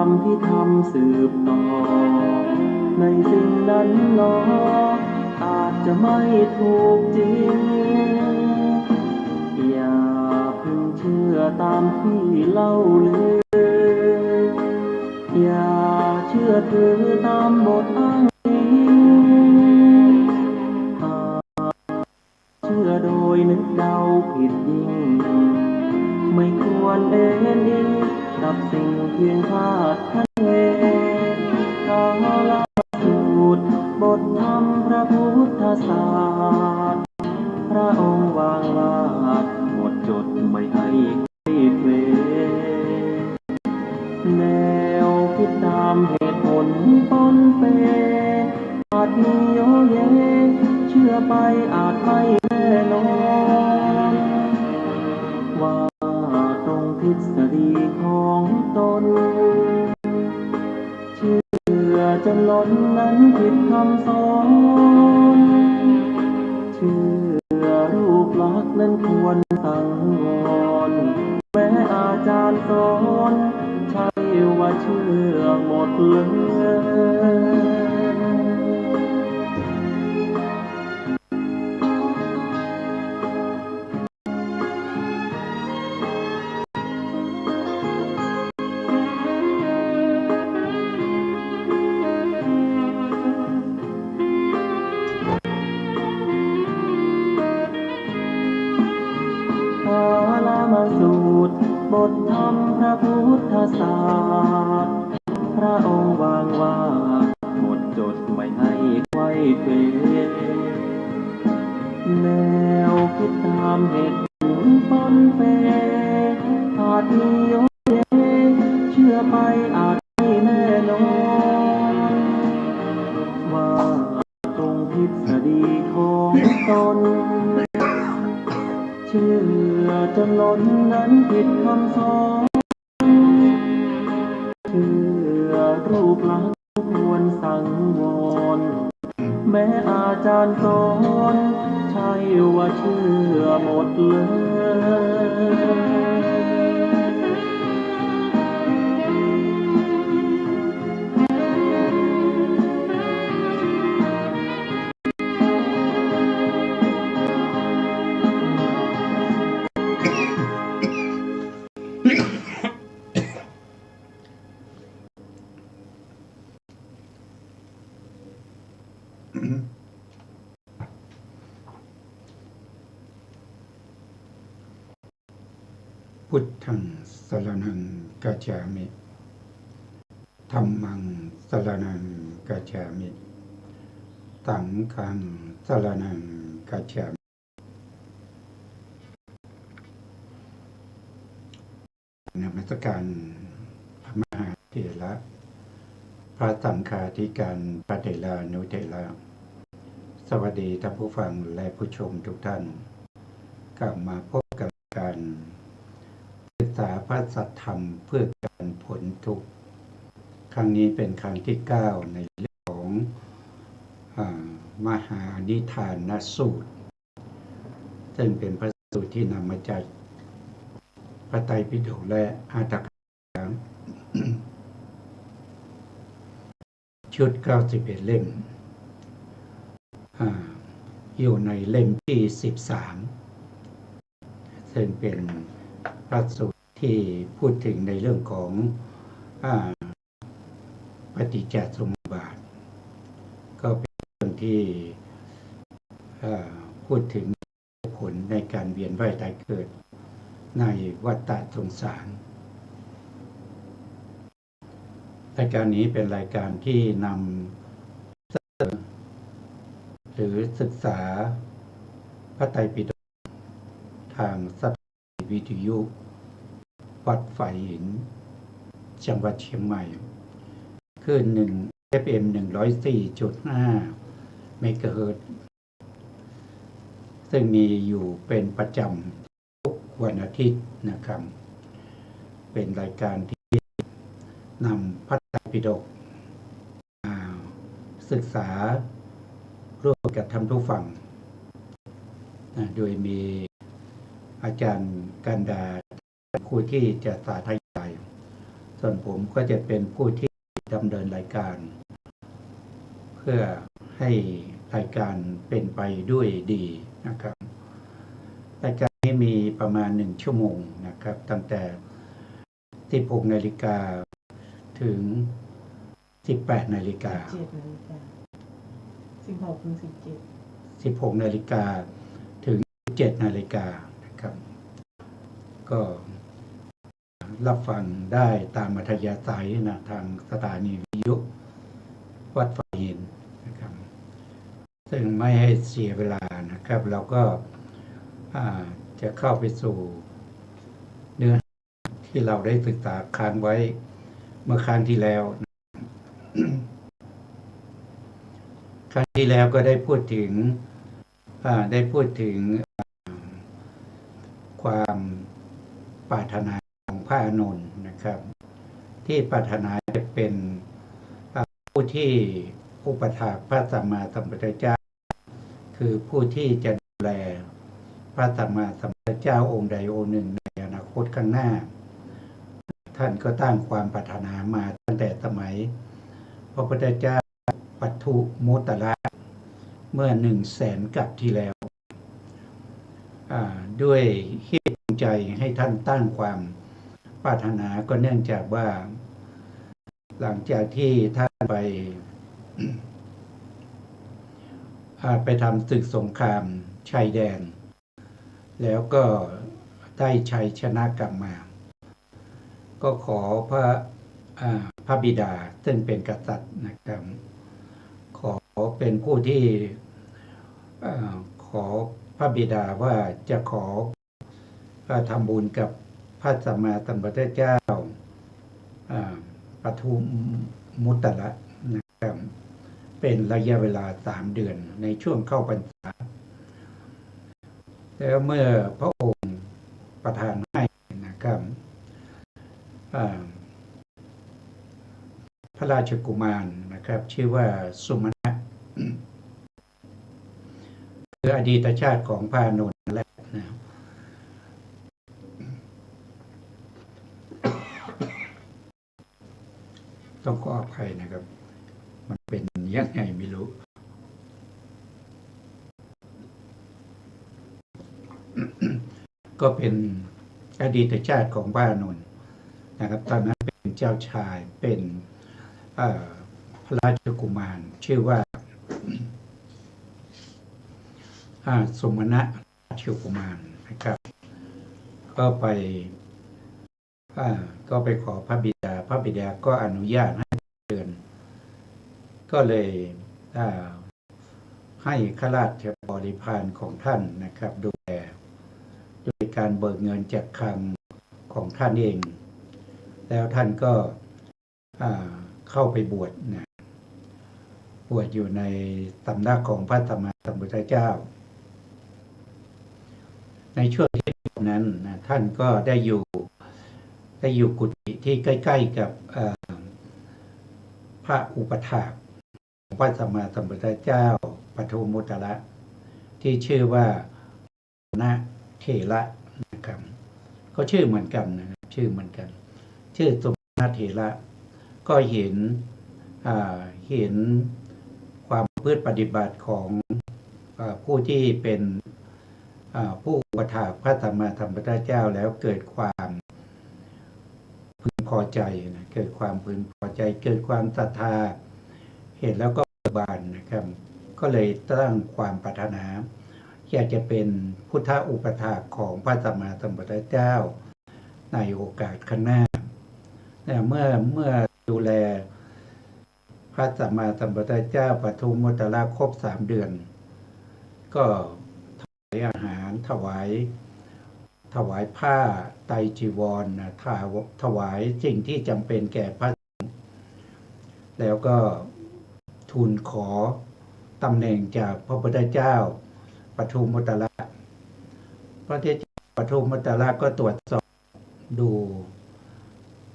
ำที่ทำสืบต่อในสิ่งนั้นหนออาจจะไม่ถูกจริงอย่าเพิ่งเชื่อตามที่เล่าลืออย่าเชื่อถือตามบทอ้างอิงเชื่อโดยนึกเดาผิดยิ่งไม่ควรเอ็นอิงกับสิ่งเพียงคาดคะเนกาลสูตรบทธรรมพระพุทธศาสตร์พระองค์วางวาดหมดจดไม่ให้ใครเควแนวคิดตามเหตุผลปนเปอาจมีโยเยเชื่อไปอาจไม่แน่นอนว่าตรงทฤษฎีของตนเชื่อจนล้นนั้นผิดคำสอนเชื่อรูปลักษณ์นั้นควรสังวรแม้อาจารย์สอนใช่ว่าเชื่อหมดเลยกาลมาสูตรบทธรรมพระพุทธศาสตร์พระองค์วางวาดหมดจดไม่ให้ไขว้เขวแนวคิดตามเหตุผลปนเปอาจมีโยเยเชื่อไปอาจไม่แน่นอนว่าตรงทฤษฎีของตนเชื่อจนล้นนั้นผิดคำสอนเชื่อรูปลักษณ์ควรสังวรแม้อาจารย์สอนใช่ว่าเชื่อหมดเลยพุทธังสรณังกัจฉามิธัมมังสรณังกัจฉามิสังฆังสรณังกัจฉามินมัสการพระมหาเถระพระสังฆาธิการพระเถรานุเถระสวัสดีท่านผู้ฟังและผู้ชมทุกท่านกลับมาพบกับการศึกษาพระสัทธรรมเพื่อการพ้นทุกข์ครั้งนี้เป็นครั้งที่ 9ในเรื่องของมหานิทานสูตรซึ่งเป็นพระสูตรที่นำมาจากพระไตรปิฎกและอรรถกถาชุด91เล่มอยู่ในเล่มที่13ซึ่งเป็นพระสูตรที่พูดถึงในเรื่องของปฏิจจสมุปบาทก็เป็นเรื่องที่พูดถึงผลในการเวียนว่ายตายเกิดในวัฏสงสารรายการนี้เป็นรายการที่นำเสนอหรือศึกษาพระไตรปิฎกทางสถานีวิทยุวัดฝ่ายหินจังหวัดเชียงใหม่คลื่นFM 104.5 เมกะเฮิรตซ์ซึ่งมีอยู่เป็นประจำทุกวันอาทิตย์นะครับเป็นรายการที่นำพระไตรปิฎกมาศึกษาร่วมกับท่านผู้ฟังโดยมีอาจารย์กันดาผู้ที่จะสาธยาย ส่วนผมก็จะเป็นผู้ที่ดำเนินรายการ เพื่อให้รายการเป็นไปด้วยดีนะครับรายการนี้มีประมาณ1 ชั่วโมงนะครับตั้งแต่ 16 นาฬิกาถึง 18 นาฬิกา 16 ถึง 16 นาฬิกาถึง 17 นาฬิกานะครับก็รับฟังได้ตามอัธยาศัยนะทางสถานีวิทยุวัดไฟหินนะครับซึ่งไม่ให้เสียเวลานะครับเราก็จะเข้าไปสู่เนื้อที่เราได้ศึกษาค้างไว้เมื่อครั้งที่แล้ว ครั้งที่แล้วก็ได้พูดถึงความปรารถนาของพระอานนท์นะครับ ที่ปรารถนาจะเป็นผู้ที่อุปถากพระสัมมาสัมพุทธเจ้าคือผู้ที่จะดูแลพระสัมมาสัมพุทธเจ้าองค์ใดองค์หนึ่งในอนาคตข้างหน้าท่านก็ตั้งความปรารถนามาตั้งแต่สมัยพระพุทธเจ้าปัทุมุตตระเมื่อ100,000 กับที่แล้วด้วยเหตุจูงใจให้ท่านตั้งความปรารถนาก็เนื่องจากว่าหลังจากที่ท่านไปทำศึกสงครามชายแดนแล้วก็ได้ชัยชนะกลับมาก็ขอพระบิดาซึ่งเป็นกษัตริย์นะครับขอเป็นผู้ที่ขอพระบิดาว่าจะขอทำบุญกับพระสัมมาสัมพุทธเจ้าปทุมมุตตระนะครับเป็นระยะเวลา3 เดือนในช่วงเข้าพรรษาแล้วเมื่อพระองค์ประทานให้นะครับพระราชกุมารนะครับชื่อว่าสุมาณะคืออดีตชาติของพระอานนท์และนะต้องขออภัยนะครับมันเป็นยังไงไม่รู้ก็เป็นอดีตชาติของพระอานนท์นะครับตอนนั้นเป็นเจ้าชายเป็นพระราชกุมารชื่อว่าสมณะราชกุมารนะครับก็ไปขอพระบิดาก็อนุญาตให้เดินก็เลยให้ข้าราชบริพารของท่านนะครับดูแลโดยการเบิกเงินจากคลังของท่านเองแล้วท่านก็เข้าไปบวชอยู่ในสำนักของพระสัมมาสัมพุทธเจ้าในช่วงที่นั้นท่านก็ได้อยู่กุฏิที่ใกล้ๆกับพระอุปถากของพระสัมมาสัมพุทธเจ้าปทุมมุตตระที่ชื่อว่านะเถระนะครับก็ชื่อเหมือนกันนะครับชื่อเหมือนกันชื่อสมณเถระก็เห็นความพืชปฏิบัติของผู้ที่เป็นผู้อุปถากพระสัมมาสัมพุทธเจ้าแล้วเกิดความพึงพอใจนะเกิดความพึงพอใจเกิดความศรัทธาเห็นแล้วก็เบิกบานนะครับก็เลยตั้งความปรารถนาอยากจะเป็นพุทธอุปถากของพระสัมมาสัมพุทธเจ้าในโอกาสข้างหน้าเมื่อดูแลพระสัมมาสัมพุทธเจ้าปทุมมุตตระครบ3 เดือนก็ถวายอาหารถวายผ้าไตรจีวรถวายสิ่งที่จำเป็นแก่พระสงฆ์แล้วก็ทูลขอตำแหน่งจากพระพุทธเจ้าปทุมมุตตระพระพุทธเจ้าปทุมมุตตระก็ตรวจสอบดู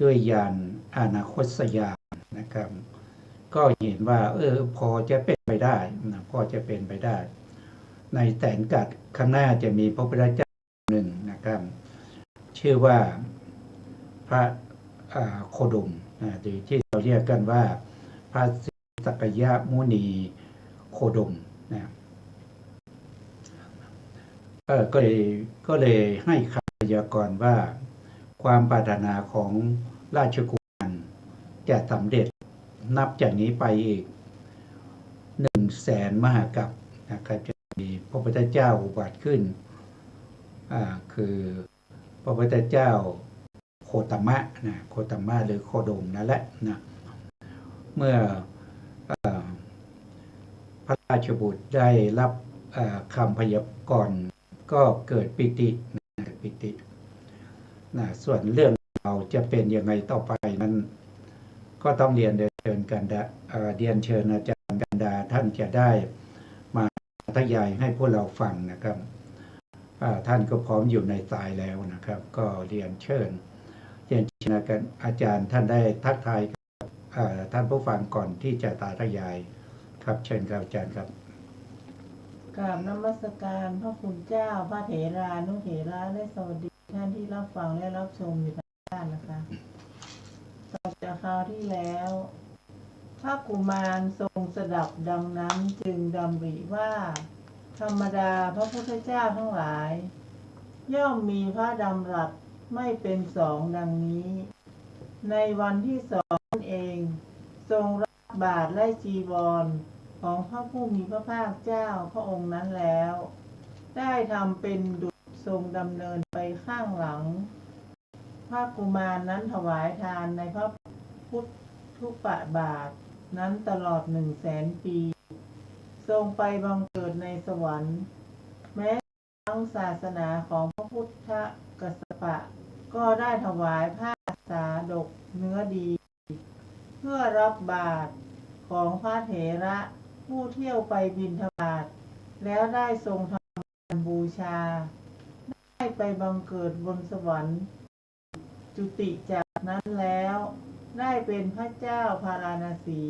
ด้วยญาณอนาคตญาณนะครับก็เห็นว่าพอจะเป็นไปได้นะพอจะเป็นไปได้ในแสนกัดข้างหน้าจะมีพระพุทธเจ้าหนึ่งนะครับชื่อว่าพระ โคดมหรือที่เราเรียกกันว่าพระศรีสักยมุนีโคดมนะก็เลยให้คำพยากรณ์ว่าความปรารถนาของราชกุมารจะสำเร็จนับจากนี้ไปอีก100,000 มหากัปนะครับจะมีพระพุทธเจ้าอุบัติขึ้นคือพระพุทธเจ้าโคตมะนะโคตมะหรือโคดมนั่นแหละนะเมื่อพระราชบุตรได้รับคำพยากรณ์ก็เกิดปิตินะส่วนเรื่องเราจะเป็นยังไงต่อไปนั้นก็ต้องเรียนเชิญกันเรียนเชิญอาจารย์กันดาท่านจะได้มาบรรยายให้พวกเราฟังนะครับท่านก็พร้อมอยู่ในสายแล้วนะครับก็เรียนเชิญกันอาจารย์ท่านได้ทักทายท่านผู้ฟังก่อนที่จะบรรยายครับเชิญครับอาจารย์ครับกราบนมัสการพระคุณเจ้าพระเถรานุเถระและสวัสดีท่านที่รับฟังและรับชมอยู่ทางบ้านนะคะต่อจากคราวที่แล้วพระกุมารทรงสดับดังนั้นจึงดำริว่าธรรมดาพระพุทธเจ้าทั้งหลายย่อมมีพระดำรัสไม่เป็นสองดังนี้ในวันที่สองนั่นเองทรงรับบาตรและจีวรของพระผู้มีพระภาคเจ้าพระองค์นั้นแล้วได้ทำเป็นดุจทรงดำเนินไปข้างหลังพระกุมารนั้นถวายทานในพระพุทธบาทนั้นตลอด100,000 ปีทรงไปบังเกิดในสวรรค์แม้ทั้งศาสนาของพระพุทธกัสสปะก็ได้ถวายผ้าสาดกเนื้อดีเพื่อรับบาตรของพระเถระผู้เที่ยวไปบิณฑบาตแล้วได้ทรงทำการบูชาได้ไปบังเกิดบนสวรรค์จุติจากนั้นแล้วได้เป็นพระเจ้าพาราณสี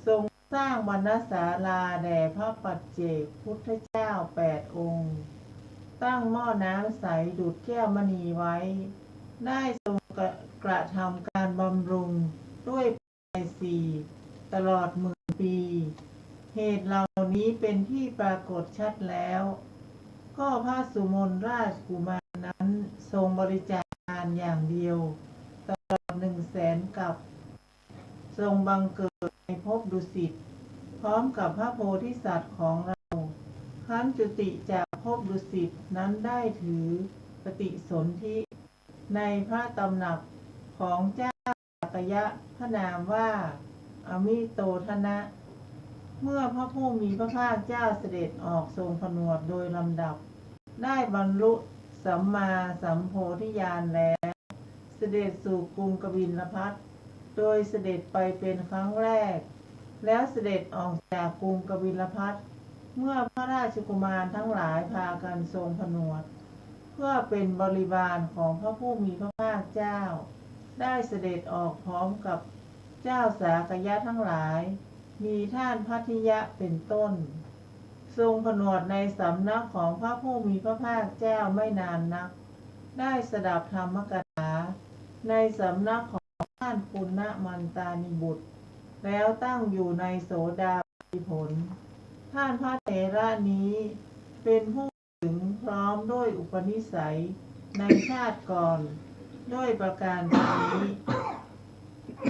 ทรงสร้างบรรณศาลาแด่พระปัจเจกพุทธเจ้า8 องค์ตั้งหม้อน้ำใสดุจแก้วมณีไว้ได้ทรงกระทำการบำรุงด้วยปัจจัย4ตลอด10,000 ปีเหตุเหล่านี้เป็นที่ปรากฏชัดแล้วก็พระสุมนราชกุมารนั้นทรงบริจาคทานอย่างเดียวตลอด100,000 กับทรงบังเกิดในภพดุสิตพร้อมกับพระโพธิสัตว์ของเราครั้นจุติจากภพดุสิตนั้นได้ถือปฏิสนธิในพระตำหนักของเจ้าสักยะพระนามว่าอมิโตทนะ เมื่อพระผู้มีพระภาคเจ้าเสด็จออกทรงผนวดโดยลำดับได้บรรลุสัมมาสัมโพธิญาณแล้วเสด็จสู่กรุงกบิลพัสโดยเสด็จไปเป็นครั้งแรกแล้วเสด็จออกจากกรุงกบิลพัสเมื่อพระราชกุมารทั้งหลายพากันทรงผนวดเพื่อเป็นบริวารของพระผู้มีพระภาคเจ้าได้เสด็จออกพร้อมกับเจ้าสากยะทั้งหลายมีท่านพัทยะเป็นต้นทรงผนวดในสำนักของพระผู้มีพระภาคเจ้าไม่นานนักได้สดับธรรมกถาในสำนักของท่านปุณณมันตานิบุตรแล้วตั้งอยู่ในโสดาปัตติผลท่านพระเถระนี้เป็นผู้ถึงพร้อมด้วยอุปนิสัยในชาติก่อนด้วยประการนี้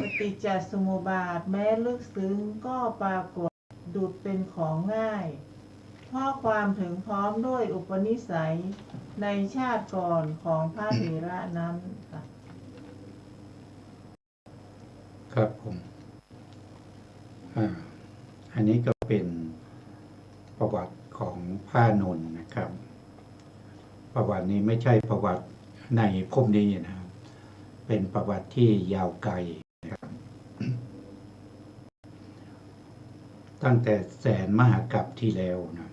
ปฏิจจสมุปบาทแม้ลึกซึ้งก็ปรากฏดุจเป็นของง่ายเพราะความถึงพร้อมด้วยอุปนิสัยในชาติก่อนของพระเถระนั้นค่ะครับผมอันนี้ก็เป็นประวัติของพระนนท์นะครับ ประวัตินี้ไม่ใช่ประวัติในภพนี้นะครับเป็นประวัติที่ยาวไกลนะครับตั้งแต่100,000 มหากัปที่แล้วนะ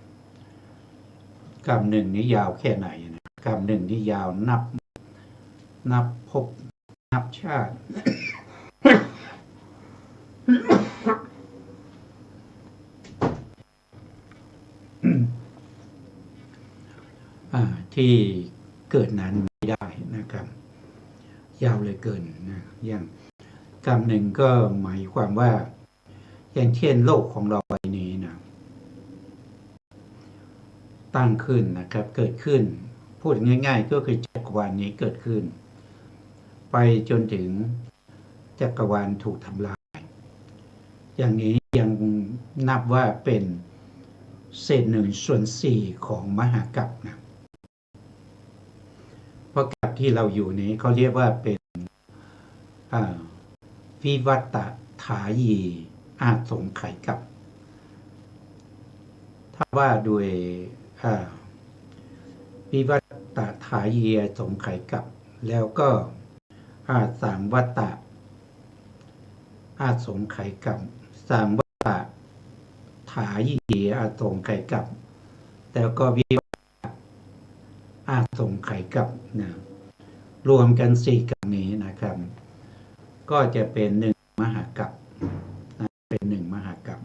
กัปหนึ่งนี้ยาวแค่ไหนนะกัปหนึ่งนี้ยาวนับภพนับชาติ ที่เกิดนั้นไม่ได้นะครับ ยาวเลยเกินนะอย่างกรรมหนึ่งก็หมายความว่าอย่างเช่นโลกของเราใบนี้นะตั้งขึ้นนะครับเกิดขึ้นพูดง่ายๆก็คือจักรวาลนี้เกิดขึ้นไปจนถึงจักรวาลถูกทำลายอย่างนี้ยังนับว่าเป็นเศษ1/4ของมหากัปนะเพราะกัปที่เราอยู่นี้เขาเรียกว่าเป็นวิวัตถายีอาสงไขยกัปถ้าว่าโดยวิวัตถายีอาสงไขยกัปแล้วก็สามวัตตะอาสงไขยกัปสามวัตตะถายีอาสงไขยกัปแล้วก็วิวัตตะอาสงไขยกัปนะรวมกัน4กัปนี้นะครับก็จะเป็น1มหากัปเป็น1มหากัป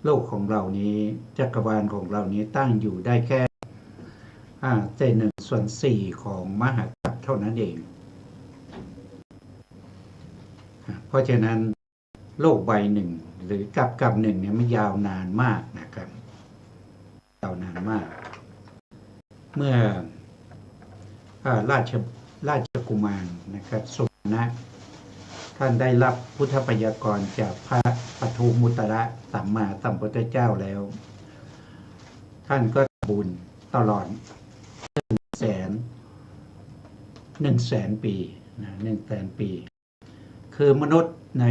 โลกของเรานี้จักรวาลของเรานี้ตั้งอยู่ได้แค่เศษ1/4ของมหากัปเท่านั้นเองเพราะฉะนั้นโลกใบหนึ่งหรือกับหนึ่งเนี่ยมันยาวนานมากนะครับยาวนานมากเมื่อราชกุมารนะครับสุมาณะท่านได้รับพุทธพยากรจากพระปทุมมุตระสัมมาสัมพุทธเจ้าแล้วท่านก็บุญตลอด100,000 ปีนะ100,000 ปีคือมนุษย์ใน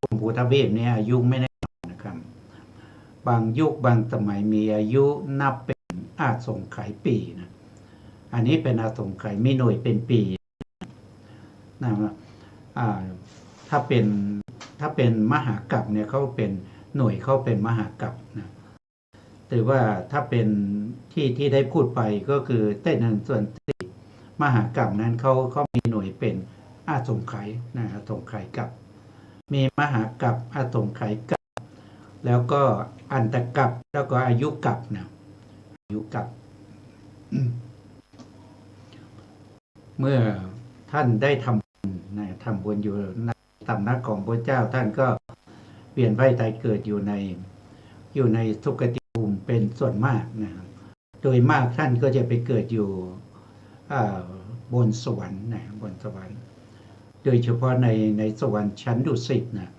ชมพูทวีปนี้อายุไม่แน่นอนนะครับบางยุคบางสมัยมีอายุนับเป็นอาสงไขยปีนะอันนี้เป็นอาสงไขยมีหน่วยเป็นปีนะถ้าเป็นมหากัปเนี่ยเขาเป็นหน่วยเขาเป็นมหากัปนะแต่ว่าถ้าเป็นที่ได้พูดไปก็คือเต้น1/4มหากัปนั้นเขามีหน่วยเป็นอาสงไขยนะอาสงไขยกัปมีมหากัปอาสงไขยกัปแล้วก็อันตกัปแล้วก็อายุกัปนะอายุกัปเมื่อท่านได้ทำบุญอยู่ในสำนักของพระเจ้าท่านก็เปลี่ยนไปตายเกิดอยู่ในสุคติภูมิเป็นส่วนมากนะโดยมากท่านก็จะไปเกิดอยู่บนสวรรค์นะบนสวรรค์โดยเฉพาะในสวรรค์ชั้นดุสิตนะ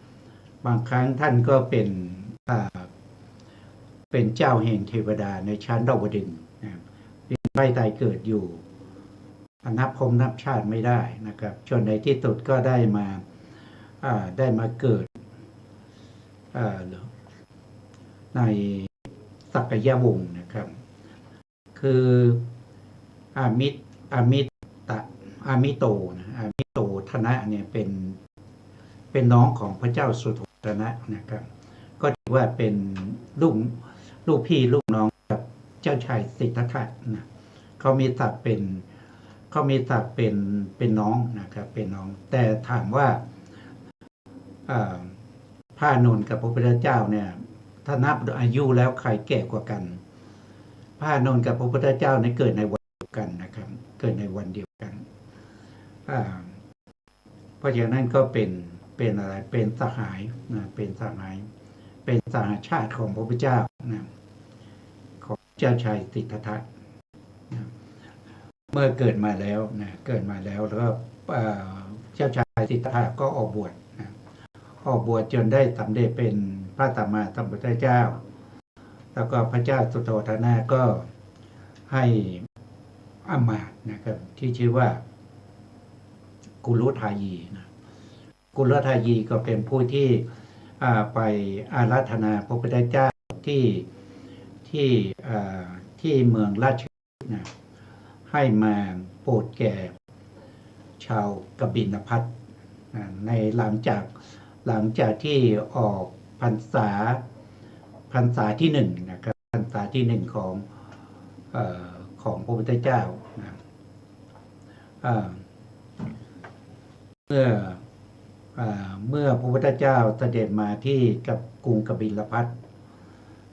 บางครั้งท่านก็เป็นเจ้าแห่งเทวดาในชั้นดาวดึงส์นะเปลี่ยนไปตายเกิดอยู่นับพบนับชาติไม่ได้นะครับจนในที่สุดก็ได้มาเกิดในสักยวงศ์นะครับคืออามิโตนะอามิโตธนะเนี่ยเป็นน้องของพระเจ้าสุโธทนะนะครับก็ถือว่าเป็นลูกพี่ลูกน้องกับเจ้าชายสิทธัตถะนะเขามีศักดิ์เป็นน้องนะครับเป็นน้องแต่ถามว่าพระอานนท์กับพระพุทธเจ้าเนี่ยถ้านับอายุแล้วใครแก่กว่ากันพระอานนท์กับพระพุทธเจ้าเนี่ยเกิดในวันเดียวกันนะครับเกิดในวันเดียวกันเพราะฉะนั้นก็เป็นอะไรเป็นสหายนะเป็นสหชาติของพระพุทธเจ้านะของเจ้าชายสิทธัตถะนะเมื่อเกิดมาแล้วแล้วก็เจ้าชายสิทธัตถะก็ออกบวชนะออกบวชจนได้สำเร็จเป็นพระสัมมาสัมพุทธเจ้าแล้วก็พระเจ้าสุโธทนะก็ให้อมาตย์นะครับที่ชื่อว่ากุลุทายีนะกุลุทายีก็เป็นผู้ที่ไปอาราธนาพระพุทธเจ้าที่เมืองราชคฤห์นะให้มาโปรดแก่ชาวกบิลพัสต์ในหลังจากที่ออกพรรษาที่1นะครับพรรษาที่1ของพระพุทธเจ้านะเมื่อพระพุทธเจ้าเสด็จมาที่กับกรุงกบิลพัสต์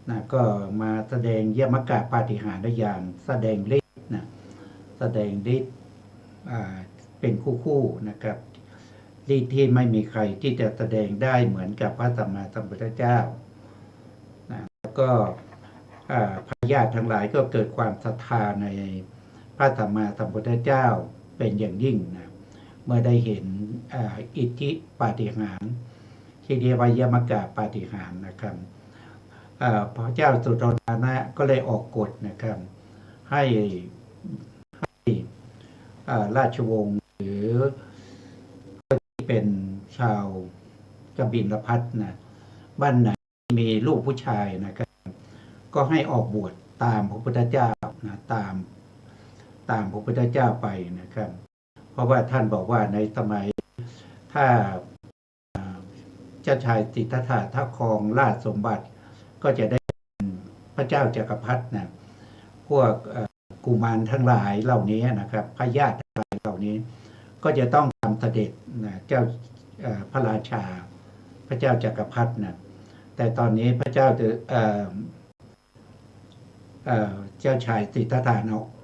นะก็มาแสดงยมกะปาฏิหาริย์ได้อย่างแสดงฤทธิ์นะแสดงฤทธิ์ เป็นคู่ๆนะครับที่ไม่มีใครที่จะแสดงได้เหมือนกับพระสัมมาสัมพุทธเจ้านะแล้วก็พญาติทั้งหลายก็เกิดความศรัทธาในพระสัมมาสัมพุทธเจ้าเป็นอย่างยิ่งนะเมื่อได้เห็นอิทธิปาฏิหาริย์ที่เรียกว่ายมกะปาฏิหาริย์นะครับพระเจ้าสุโธทนะก็เลยออกกฎนะครับให้ราชวงศ์หรือที่เป็นชาวกบิลพัสนะบ้านไหนมีลูกผู้ชายนะครับก็ให้ออกบวชตามพระพุทธเจ้านะตามพระพุทธเจ้าไปนะครับเพราะว่าท่านบอกว่าในสมัยถ้าเจ้าชายสิทธัตถะถ้าครองราชสมบัติก็จะได้พระเจ้าจักรพรรดินะพวกกุมารทั้งหลายเหล่านี้นะครับพญาติทั้งหลายเหล่านี้ก็จะต้องทำเสด็จนะเจ้าพระราชาพระเจ้าจักรพรรดินะแต่ตอนนี้พระเจ้าเจ้าชายสิทธัตถะ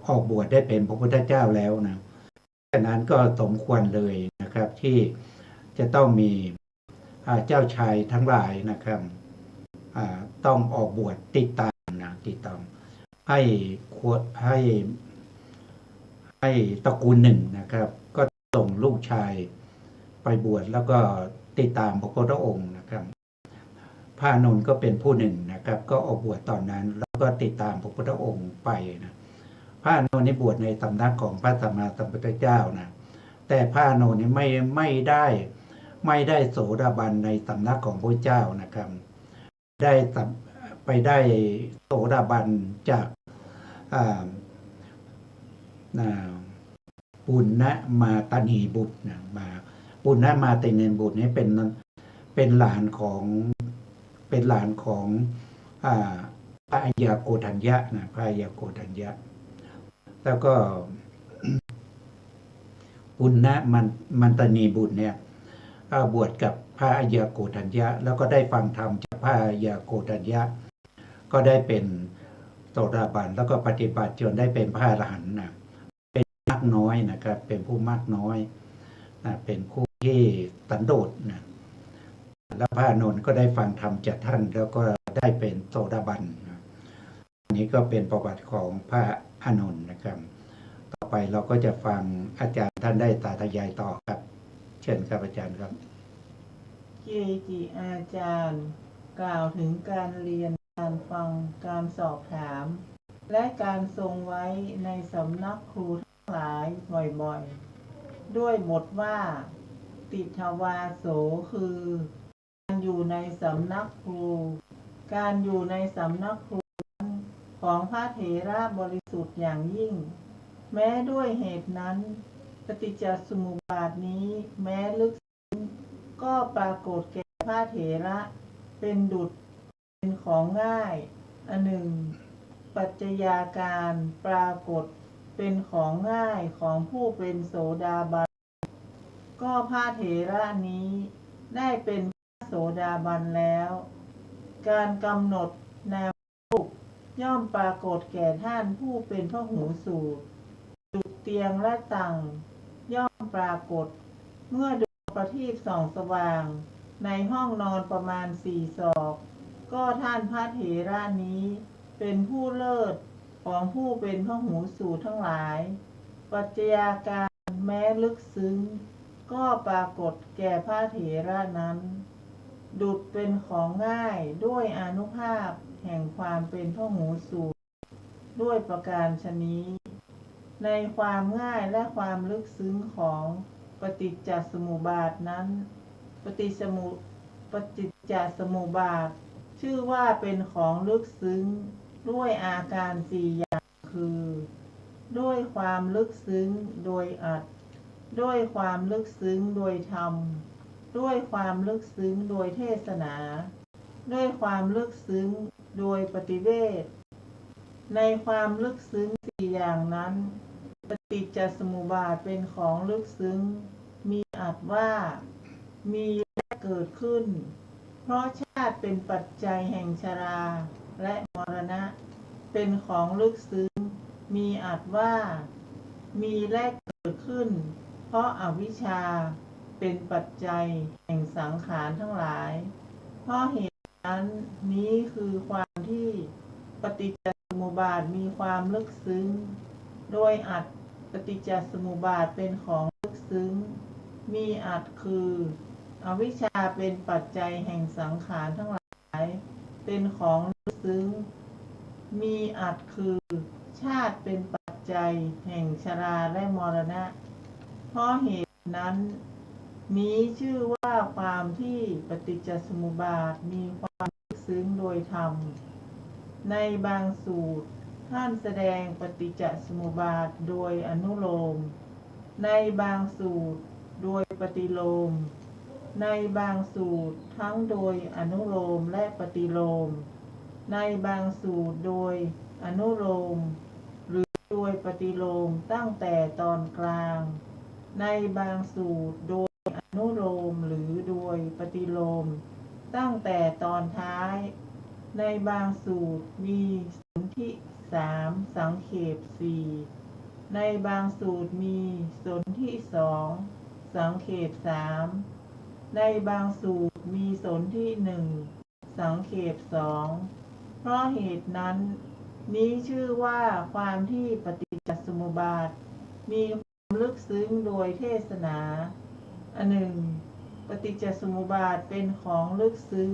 ออกบวชได้เป็นพระพุทธเจ้าแล้วนะฉะนั้นก็สมควรเลยนะครับที่จะต้องมีเจ้าชายทั้งหลายนะครับต้องออกบวชติดตามให้ตระกูลหนึ่งนะครับก็ส่งลูกชายไปบวชแล้วก็ติดตามพระพุทธองค์นะครับพระอานนท์ก็เป็นผู้หนึ่งนะครับก็ออกบวชตอนนั้นแล้วก็ติดตามพระพุทธองค์ไปนะพระอานนท์นี่บวชในสำนักของพระสัมมาสัมพุทธเจ้านะแต่พระอานนท์นี่ไม่ได้โสดาบันในสำนักของพระเจ้านะครับไปได้โสดาบันจากปุณณมาตนีบุตรนะมาปุณณมาตนีบุตรนี้เป็นหลานของพระอัญญาโกฏัญญะนะพระอัญญาโกฏัญญะแล้วก็ปุณณมันตนีบุตรเนี่ยบวชกับพระอัญญาโกฏัญญะแล้วก็ได้ฟังธรรมจากพระอัญญาโกฏัญญะก็ได้เป็นโสดาบันแล้วก็ปฏิบัติจนได้เป็นพระอรหันต์นะเป็นมากน้อยนะครับเป็นผู้มากน้อยนะเป็นผู้ที่สันโดษนะแล้วพระอานนท์ก็ได้ฟังธรรมจากท่านแล้วก็ได้เป็นโสดาบันนะอันนี้ก็เป็นประวัติของพระอานนท์นะครับต่อไปเราก็จะฟังอาจารย์ท่านได้สาธยายต่อครับเชิญครับอาจารย์ครับเกจิอาจารย์กล่าวถึงการเรียนการฟังการสอบถามและการทรงไว้ในสำนักครูทั้งหลายบ่อยๆด้วยบทว่าติทวาโสคือการอยู่ในสำนักครูการอยู่ในสำนักครูของพระเถระบริสุทธิ์อย่างยิ่งแม้ด้วยเหตุนั้นปฏิจจสมุปบาทนี้แม้ลึกซึ้งก็ปรากฏแก่พระเถระเป็นดุจเป็นของง่ายอันหนึ่งปัจจัยาการปรากฏเป็นของง่ายของผู้เป็นโสดาบันก็พระเถระนี้ได้เป็นพระโสดาบันแล้วการกำหนดนามรูปย่อมปรากฏแก่ท่านผู้เป็นพหูสูตรจุดเตียงและตังย่อมปรากฏเมื่อดวงประทีปส่องสว่างในห้องนอนประมาณ4 ศอกก็ท่านพระเถระนี้เป็นผู้เลิศของผู้เป็นพหูสูตรทั้งหลายปัจจัยาการแม้ลึกซึ้งก็ปรากฏแก่พระเถระนั้นดุจเป็นของง่ายด้วยอานุภาพแห่งความเป็นพหูสูตรด้วยประการฉะนี้ในความง่ายและความลึกซึ้งของปฏิจจสมุปบาทนั้นปฏิจจสมุปบาทชื่อว่าเป็นของลึกซึ้งด้วยอาการ4 อย่างคือด้วยความลึกซึ้งโดยอัตถ์ด้วยความลึกซึ้งโดยธรรมด้วยความลึกซึ้งโดยเทศนาด้วยความลึกซึ้งโดยปฏิเวทในความลึกซึ้ง4 อย่างนั้นปฏิจจสมุปบาทเป็นของลึกซึ้งมีอัตถ์ว่ามีและเกิดขึ้นเพราะชาติเป็นปัจจัยแห่งชราและมรณะเป็นของลึกซึ้งมีอัตถ์ว่ามีและเกิดขึ้นเพ ราะอาวิชชาเป็นปัจจัยแห่งสังขารทั้งหลาย เพราะเหตุนั้นนี้คือความที่ปฏิจจสมุปบาทมีความลึกซึ้ง โดยอัตปฏิจจสมุปบาทเป็นของลึกซึ้ง มีอัตคืออวิชชาเป็นปัจจัยแห่งสังขารทั้งหลายเป็นของลึกซึ้ง มีอัตคือชาติเป็นปัจจัยแห่งชราและมรณะ เพราะเหตุนั้นนี้ชื่อว่าความที่ปฏิจจสมุปบาทมีความลึกซึ้งโดยธรรม ในบางสูตรท่านแสดงปฏิจจสมุปบาทโดยอนุโลม ในบางสูตรโดยปฏิโลม ในบางสูตรทั้งโดยอนุโลมและปฏิโลม ในบางสูตรโดยอนุโลมหรือโดยปฏิโลมตั้งแต่ตอนกลาง ในบางสูตรโดยอนุโลมหรือโดยปฏิโลมตั้งแต่ตอนท้าย ในบางสูตรมีสนธิสามสังเขปสี่ในบางสูตรมีสนธิสองสังเขปสามในบางสูตรมีสนธิหนึ่งสังเขปสองเพราะเหตุนั้นนี้ชื่อว่าความที่ปฏิจจสมุปบาทมีความลึกซึ้งโดยเทศนาอันหนึ่งปฏิจจสมุปบาทเป็นของลึกซึ้ง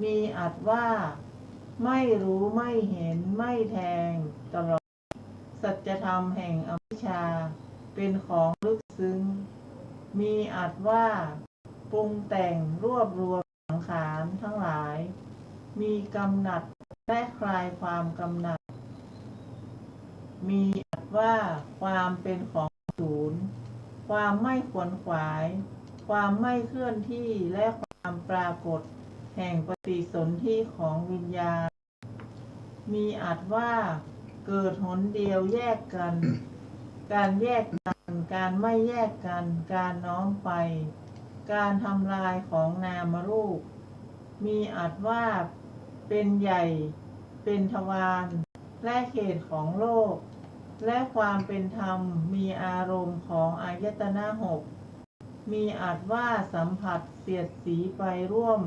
มีอัตว่าไม่รู้ไม่เห็นไม่แทงตลอดสัจธรรมแห่งอวิชชาเป็นของลึกซึ้งมีอัตว่าปรุงแต่งรวบรวมสังขารทั้งหลายมีกำหนัดและคลายความกำหนัดมีอัตว่าความเป็นของศูนย์ความไม่ขวนขวายความไม่เคลื่อนที่และความปรากฏแห่งปฏิสนธิของวิญญาณมีอัตว่าเกิดหนเดียวแยกกัน การแยกกันการไม่แยกกันการน้อมไปการทำลายของนามรูปมีอัตว่าเป็นใหญ่เป็นทวารและเขตของโลกและความเป็นธรรมมีอารมณ์ของอายตนะหกมีอัตว่าสัมผัสเสียดสีไปร่วม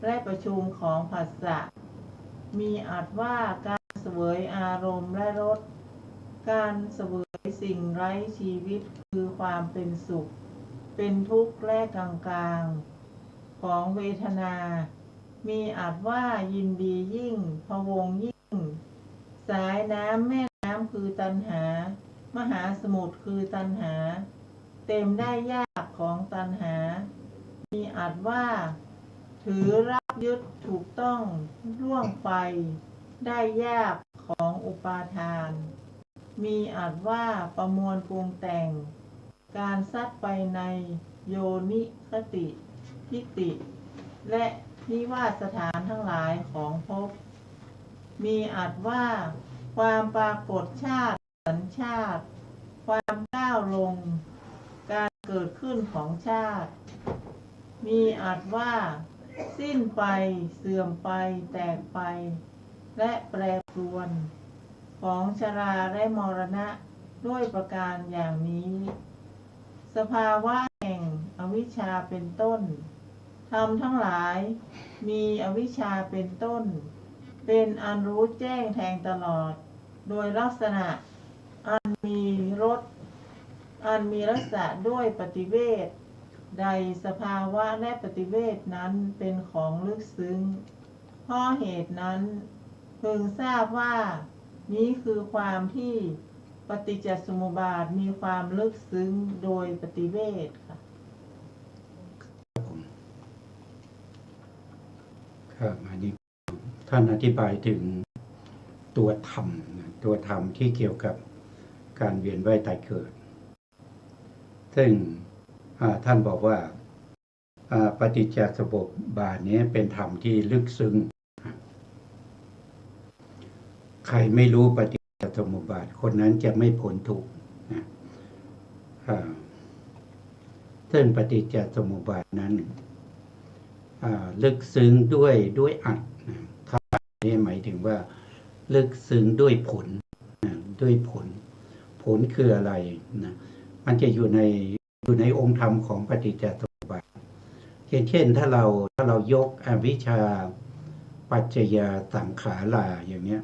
และประชุมของผัสสะมีอัตว่าการเสวยอารมณ์และรสการเสวยสิ่งไร้ชีวิตคือความเป็นสุขเป็นทุกข์และกลางๆของเวทนามีอัตว่ายินดียิ่งพะวงยิ่งสายน้ำแม่น้ำคือตัณหามหาสมุทรคือตัณหาเต็มได้ยากของตัณหามีอัตว่าถือรับยึดถูกต้องล่วงไปได้ยากของอุปาทานมีอัตว่าประมวลปรุงแต่งการซัดไปในโยนิคติทิฏฐิและนิวาสสถานทั้งหลายของภพมีอัตว่าความปรากฏชาติสัญชาติความก้าวลงการเกิดขึ้นของชาติมีอัตว่าสิ้นไปเสื่อมไปแตกไปและแปรปรวนของชราและมรณะด้วยประการอย่างนี้สภาวะแห่งอวิชชาเป็นต้นธรรมทั้งหลายมีอวิชชาเป็นต้นเป็นอันรู้แจ้งแทงตลอดโดยลักษณะอันมีรสอันมีลักษณะด้วยปฏิเวทใดสภาวะและปฏิเวทนั้นเป็นของลึกซึ้งเพราะเหตุนั้นพึงทราบว่านี้คือความที่ปฏิจจสมุปบาทมีความลึกซึ้งโดยปฏิเวทค่ะครับอันนี้ท่านอธิบายถึงตัวธรรมนะตัวธรรมที่เกี่ยวกับการเวียนว่ายตายเกิดซึ่งท่านบอกว่าปฏิจจสมุปบาทนี้เป็นธรรมที่ลึกซึ้งใครไม่รู้ปฏิจจสมุปบาทคนนั้นจะไม่พ้นทุกข์นะซึ่งปฏิจจสมุปบาทนั้นลึกซึ้งด้วยอัตนะถ้านี้หมายถึงว่าลึกซึ้งด้วยผลนะด้วยผลคืออะไรนะมันจะอยู่ใน อยู่ในองค์ธรรมของปฏิจจสมุปบาทเช่นถ้าเรายกอวิชชาปัจจยสังขาราอย่างเนี้ย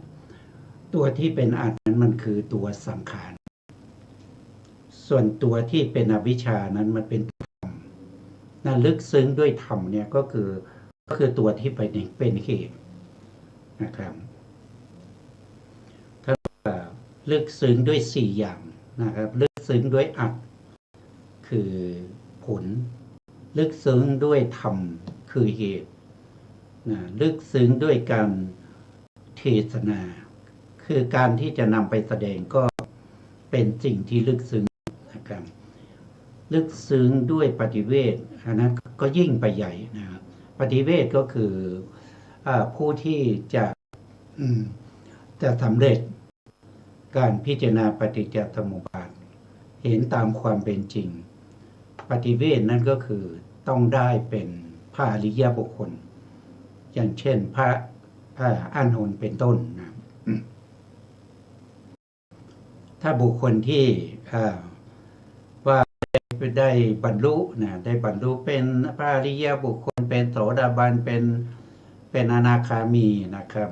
ตัวที่เป็นอัตนั้นมันคือตัวสังขารส่วนตัวที่เป็นอวิชชานั้นมันเป็นธรรมนั่นลึกซึ้งด้วยธรรมเนี่ยก็คือตัวที่เป็นเหตุนะครับถ้าลึกซึ้งด้วย4อย่างนะครับลึกซึ้งด้วยอัตคือผลลึกซึ้งด้วยธรรมคือเหตุลึกซึ้งด้วยการเทศนาคือการที่จะนำไปแสดงก็เป็นสิ่งที่ลึกซึ้งนะครับลึกซึ้งด้วยปฏิเวทอันนั้นก็ยิ่งไปใหญ่นะครับปฏิเวทก็คือผู้ที่จะสำเร็จการพิจารณาปฏิจจสมุปบาทเห็นตามความเป็นจริงปฏิเวทนั่นก็คือต้องได้เป็นพระอริยบุคคลอย่างเช่นพระอานนท์เป็นต้นนะถ้าบุคคลที่ว่าได้บรรลุนะได้บรรลุเป็นพระอริยบุคคลเป็นโสดาบันเป็นอนาคามีนะครับ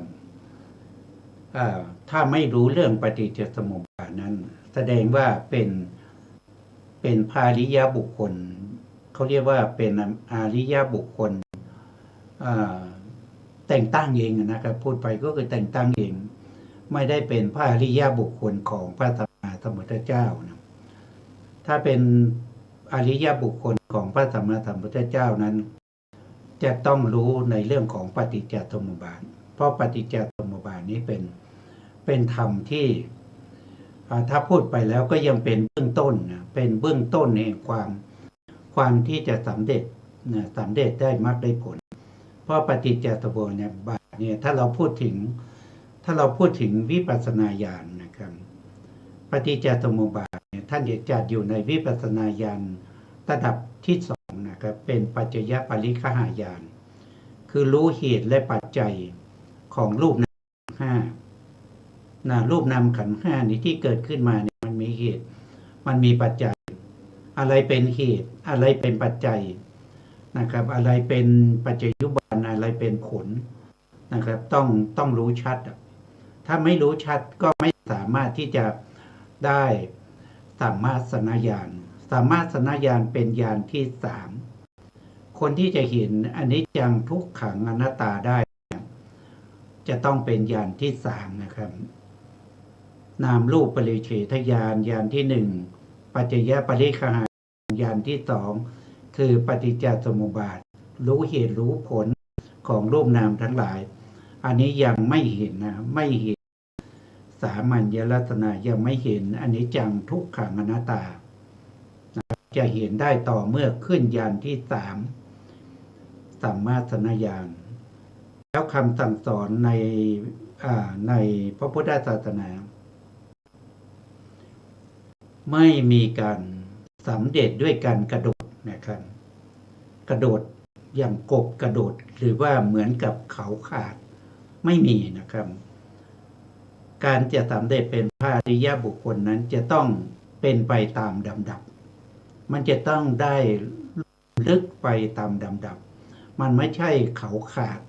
ถ้าไม่รู้เรื่องปฏิจจสมุปบาทนั้นแสดงว่าเป็นพระอริยบุคคลเขาเรียกว่าเป็นอริยบุคคลแต่งตั้งเองนะครับพูดไปก็คือแต่งตั้งเองไม่ได้เป็นพระอริยบุคคลของพระสัมมาสัมพุทธเจ้านะถ้าเป็นอริยบุคคลของพระสัมมาสัมพุทธเจ้านั้นจะต้องรู้ในเรื่องของปฏิจจสมุปบาทเพราะปฏิจจสมุปบาทนี้เป็นธรรมที่ถ้าพูดไปแล้วก็ยังเป็นเบื้องต้นนะเป็นเบื้องต้นในความที่จะสำเร็จได้มรรคได้ผลเพราะปฏิจจสมุปบาทเนี่ยถ้าเราพูดถึงวิปัสสนาญาณนะครับปฏิจจสมุปบาทเนี่ยท่านจะจัดอยู่ในวิปัสสนาญาณระดับที่2นะครับเป็นปัจจยปริคหายานคือรู้เหตุและปัจจัยของรูปนามขันธ์5รูปนามขันธ์5นี้ที่เกิดขึ้นมาเนี่ยมันมีเหตุมันมีปัจจัยอะไรเป็นเหตุอะไรเป็นปัจจัยนะครับอะไรเป็นปัจจยุบันอะไรเป็นผลนะครับต้องรู้ชัดถ้าไม่รู้ชัดก็ไม่สามารถที่จะได้สัมมาสนญาณสัมมาสนญาณเป็นญาณที่3คนที่จะเห็นอนิจจังทุกขังอนัตตาได้จะต้องเป็นญาณที่3นะครับนามรูปปริเฉทญาณญาณที่1ปัจจยปริคหายานญาณที่2คือปฏิจจสมุปบาทรู้เหตุรู้ผลของรูปนามทั้งหลายอันนี้ยังไม่เห็นนะไม่เห็นสามัญญลักษณะยังไม่เห็นอนิจจังทุกขังอนัตตาจะเห็นได้ต่อเมื่อขึ้นญาณที่3สัมมาสนญาณแล้วคำสั่งสอนในพระพุทธศาสนาไม่มีการสำเร็จด้วยการกระโดดนะครับกระโดดอย่างกบกระโดดหรือว่าเหมือนกับเขาขาดไม่มีนะครับการจะสำเร็จเป็นพระอริยบุคคลนั้นจะต้องเป็นไปตามลำดับมันจะต้องได้ลึกไปตามลำดับมันไม่ใช่เขาขาด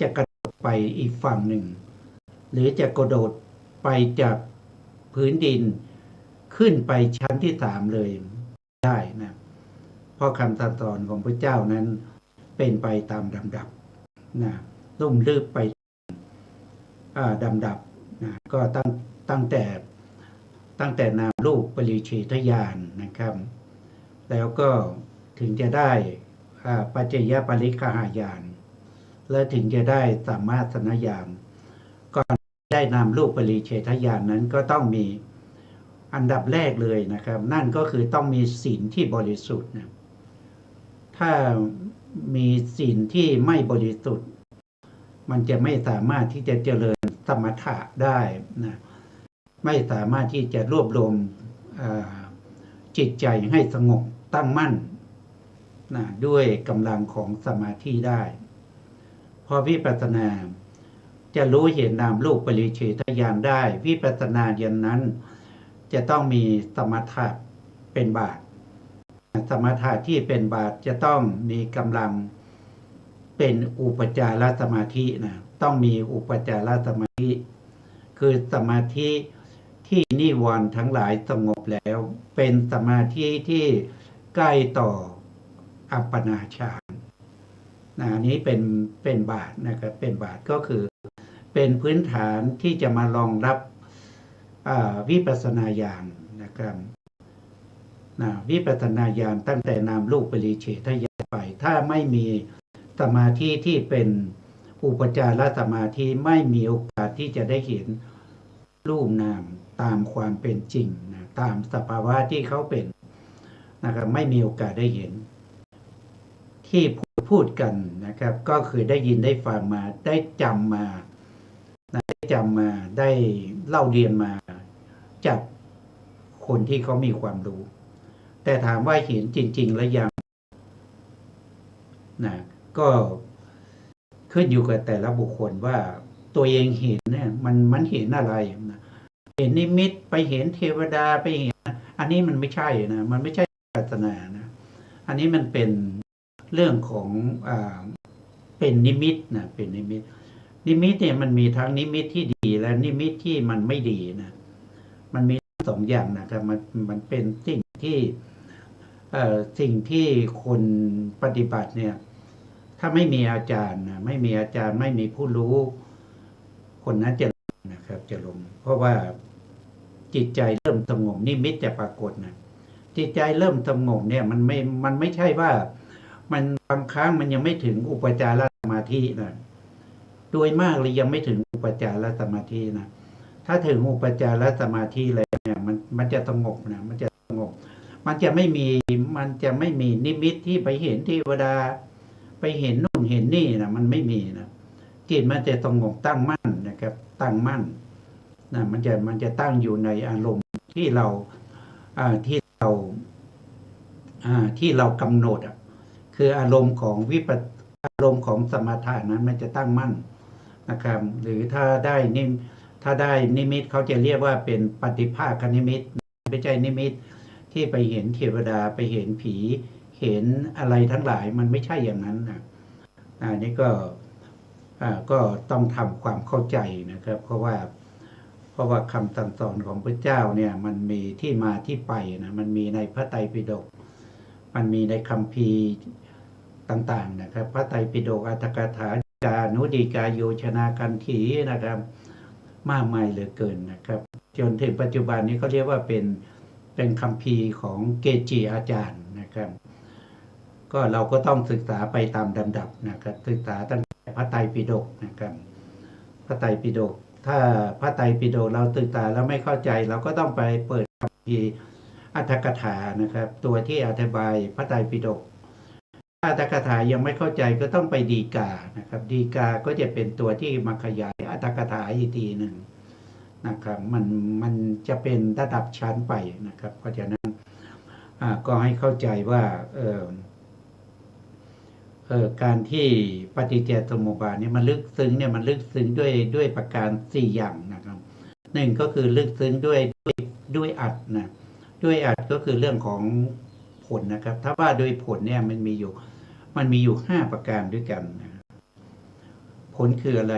จะกระโดดไปอีกฝั่งหนึ่งหรือจะกระโดดไปจากพื้นดินขึ้นไปชั้นที่3เลยได้นะเพราะคำสั่งสอนของพระเจ้านั้นเป็นไปตามลำดับนะลุ่มลึกไปลำดับนะก็ตั้งแต่นามรูปปริเฉทญาณนะครับแล้วก็ถึงจะได้ปัจจยปริคหายานและถึงจะได้สัมมาสนญาณก่อนได้นามรูปปริเฉทญาณนั้นก็ต้องมีอันดับแรกเลยนะครับนั่นก็คือต้องมีศีลที่บริสุทธิ์นะถ้ามีศีลที่ไม่บริสุทธิ์มันจะไม่สามารถที่จะเจริญสมถะได้นะไม่สามารถที่จะรวบรวมจิตใจให้สงบตั้งมั่นนะด้วยกำลังของสมาธิได้พอวิปัสสนาจะรู้เห็นนามรูปปริเฉทญาณได้วิปัสสนาญาณนั้นจะต้องมีสมถะเป็นบาต สมถะที่เป็นบาตจะต้องมีกำลังเป็นอุปจารสมาธินะต้องมีอุปจารสมาธิคือสมาธิที่นิวรณ์ทั้งหลายสงบแล้วเป็นสมาธิที่ใกล้ต่ออัปปนาฌานนะอันนี้เป็นบาตนะครับเป็นบาตก็คือเป็นพื้นฐานที่จะมารองรับวิปัสสนาญาณนะครับวิปัสสนาญาณตั้งแต่นามรูปปริเฉทญาณไปถ้าไม่มีสมาธิที่เป็นอุปจารสมาธิไม่มีโอกาสที่จะได้เห็นรูปนามตามความเป็นจริงนะตามสภาวะที่เขาเป็นนะครับไม่มีโอกาสได้เห็นที่พูดกันนะครับก็คือได้ยินได้ฟังมาได้จำมาได้เล่าเรียนมาจากคนที่เขามีความรู้แต่ถามว่าเห็นจริงๆแล้วยังนะก็ขึ้นอยู่กับแต่ละบุคคลว่าตัวเองเห็นเนี่ยมันเห็นอะไรนะเห็นนิมิตไปเห็นเทวดาไปเห็นอันนี้มันไม่ใช่นะมันไม่ใช่ศาสนานะอันนี้มันเป็นเรื่องของเป็นนิมิตนะเป็นนิมิตเนี่ยมันมีทั้งนิมิตที่ดีและนิมิตที่มันไม่ดีนะมันมีสองอย่างนะครับมันเป็นสิ่งที่คนปฏิบัติเนี่ยถ้าไม่มีอาจารย์นะไม่มีอาจารย์ไม่มีผู้รู้คนนั้นจะนะครับจะลงเพราะว่าจิตใจเริ่มสงบนิมิตจะปรากฏนะจิตใจเริ่มสงบเนี่ยมันไม่ใช่ว่ามันบางครั้งมันยังไม่ถึงอุปจารสมาธินะโดยมากเลยยังไม่ถึงอุปจารสมาธินะถ้าถึงอุปจารสมาธิเลยเนี่ยมันจะสงบนะมันจะสงบมันจะไม่มีนิมิตที่ไปเห็นเทวดาไปเห็นนู่นเห็นนี่นะมันไม่มีนะจิตมันจะสงบตั้งมั่นนะครับตั้งมั่นนะมันจะตั้งอยู่ในอารมณ์ที่เรากำหนดคืออารมณ์ของอารมณ์ของสมถะนั้นมันจะตั้งมั่นนะครับหรือถ้าได้นิมิตเขาจะเรียกว่าเป็นปฏิภาคนิมิตไม่ใช่นิมิตที่ไปเห็นเทวดาไปเห็นผีเห็นอะไรทั้งหลายมันไม่ใช่อย่างนั้นนะนี่ก็ต้องทำความเข้าใจนะครับเพราะว่าคำสั่งสอนของพระเจ้าเนี่ยมันมีที่มาที่ไปนะมันมีในพระไตรปิฎกมันมีในคัมภีร์ต่างๆนะครับพระไตรปิฎกอรรถกถาจานุดีกาโยชนากันถีนะครับมากมายเหลือเกินนะครับจนถึงปัจจุบันนี้เขาเรียกว่าเป็นคัมภีร์ของเกจิอาจารย์นะครับก็เราก็ต้องศึกษาไปตามลำดับนะครับศึกษาตั้งแต่พระไตรปิฎกนะครับพระไตรปิฎกถ้าพระไตรปิฎกเราศึกษาแล้วไม่เข้าใจเราก็ต้องไปเปิดคัมภีร์อรรถกถานะครับตัวที่อธิบายพระไตรปิฎกถ้าอรรถกถายังไม่เข้าใจก็ต้องไปฎีกานะครับฎีกาก็จะเป็นตัวที่มาขยายอรรถกถาอีกทีหนึ่งนะครับมันจะเป็นระดับชั้นไปนะครับเพราะฉะนั้นก็ให้เข้าใจว่าการที่ปฏิจจสมุปบาทเนี่ยมันลึกซึ้งด้วยประการ4อย่างนะครับหนึ่งก็คือลึกซึ้งด้วยอัตนะด้วยอัตก็คือเรื่องของผลนะครับถ้าว่าโดยผลเนี่ยมันมีอยู่5ประการด้วยกันนะผลคืออะไร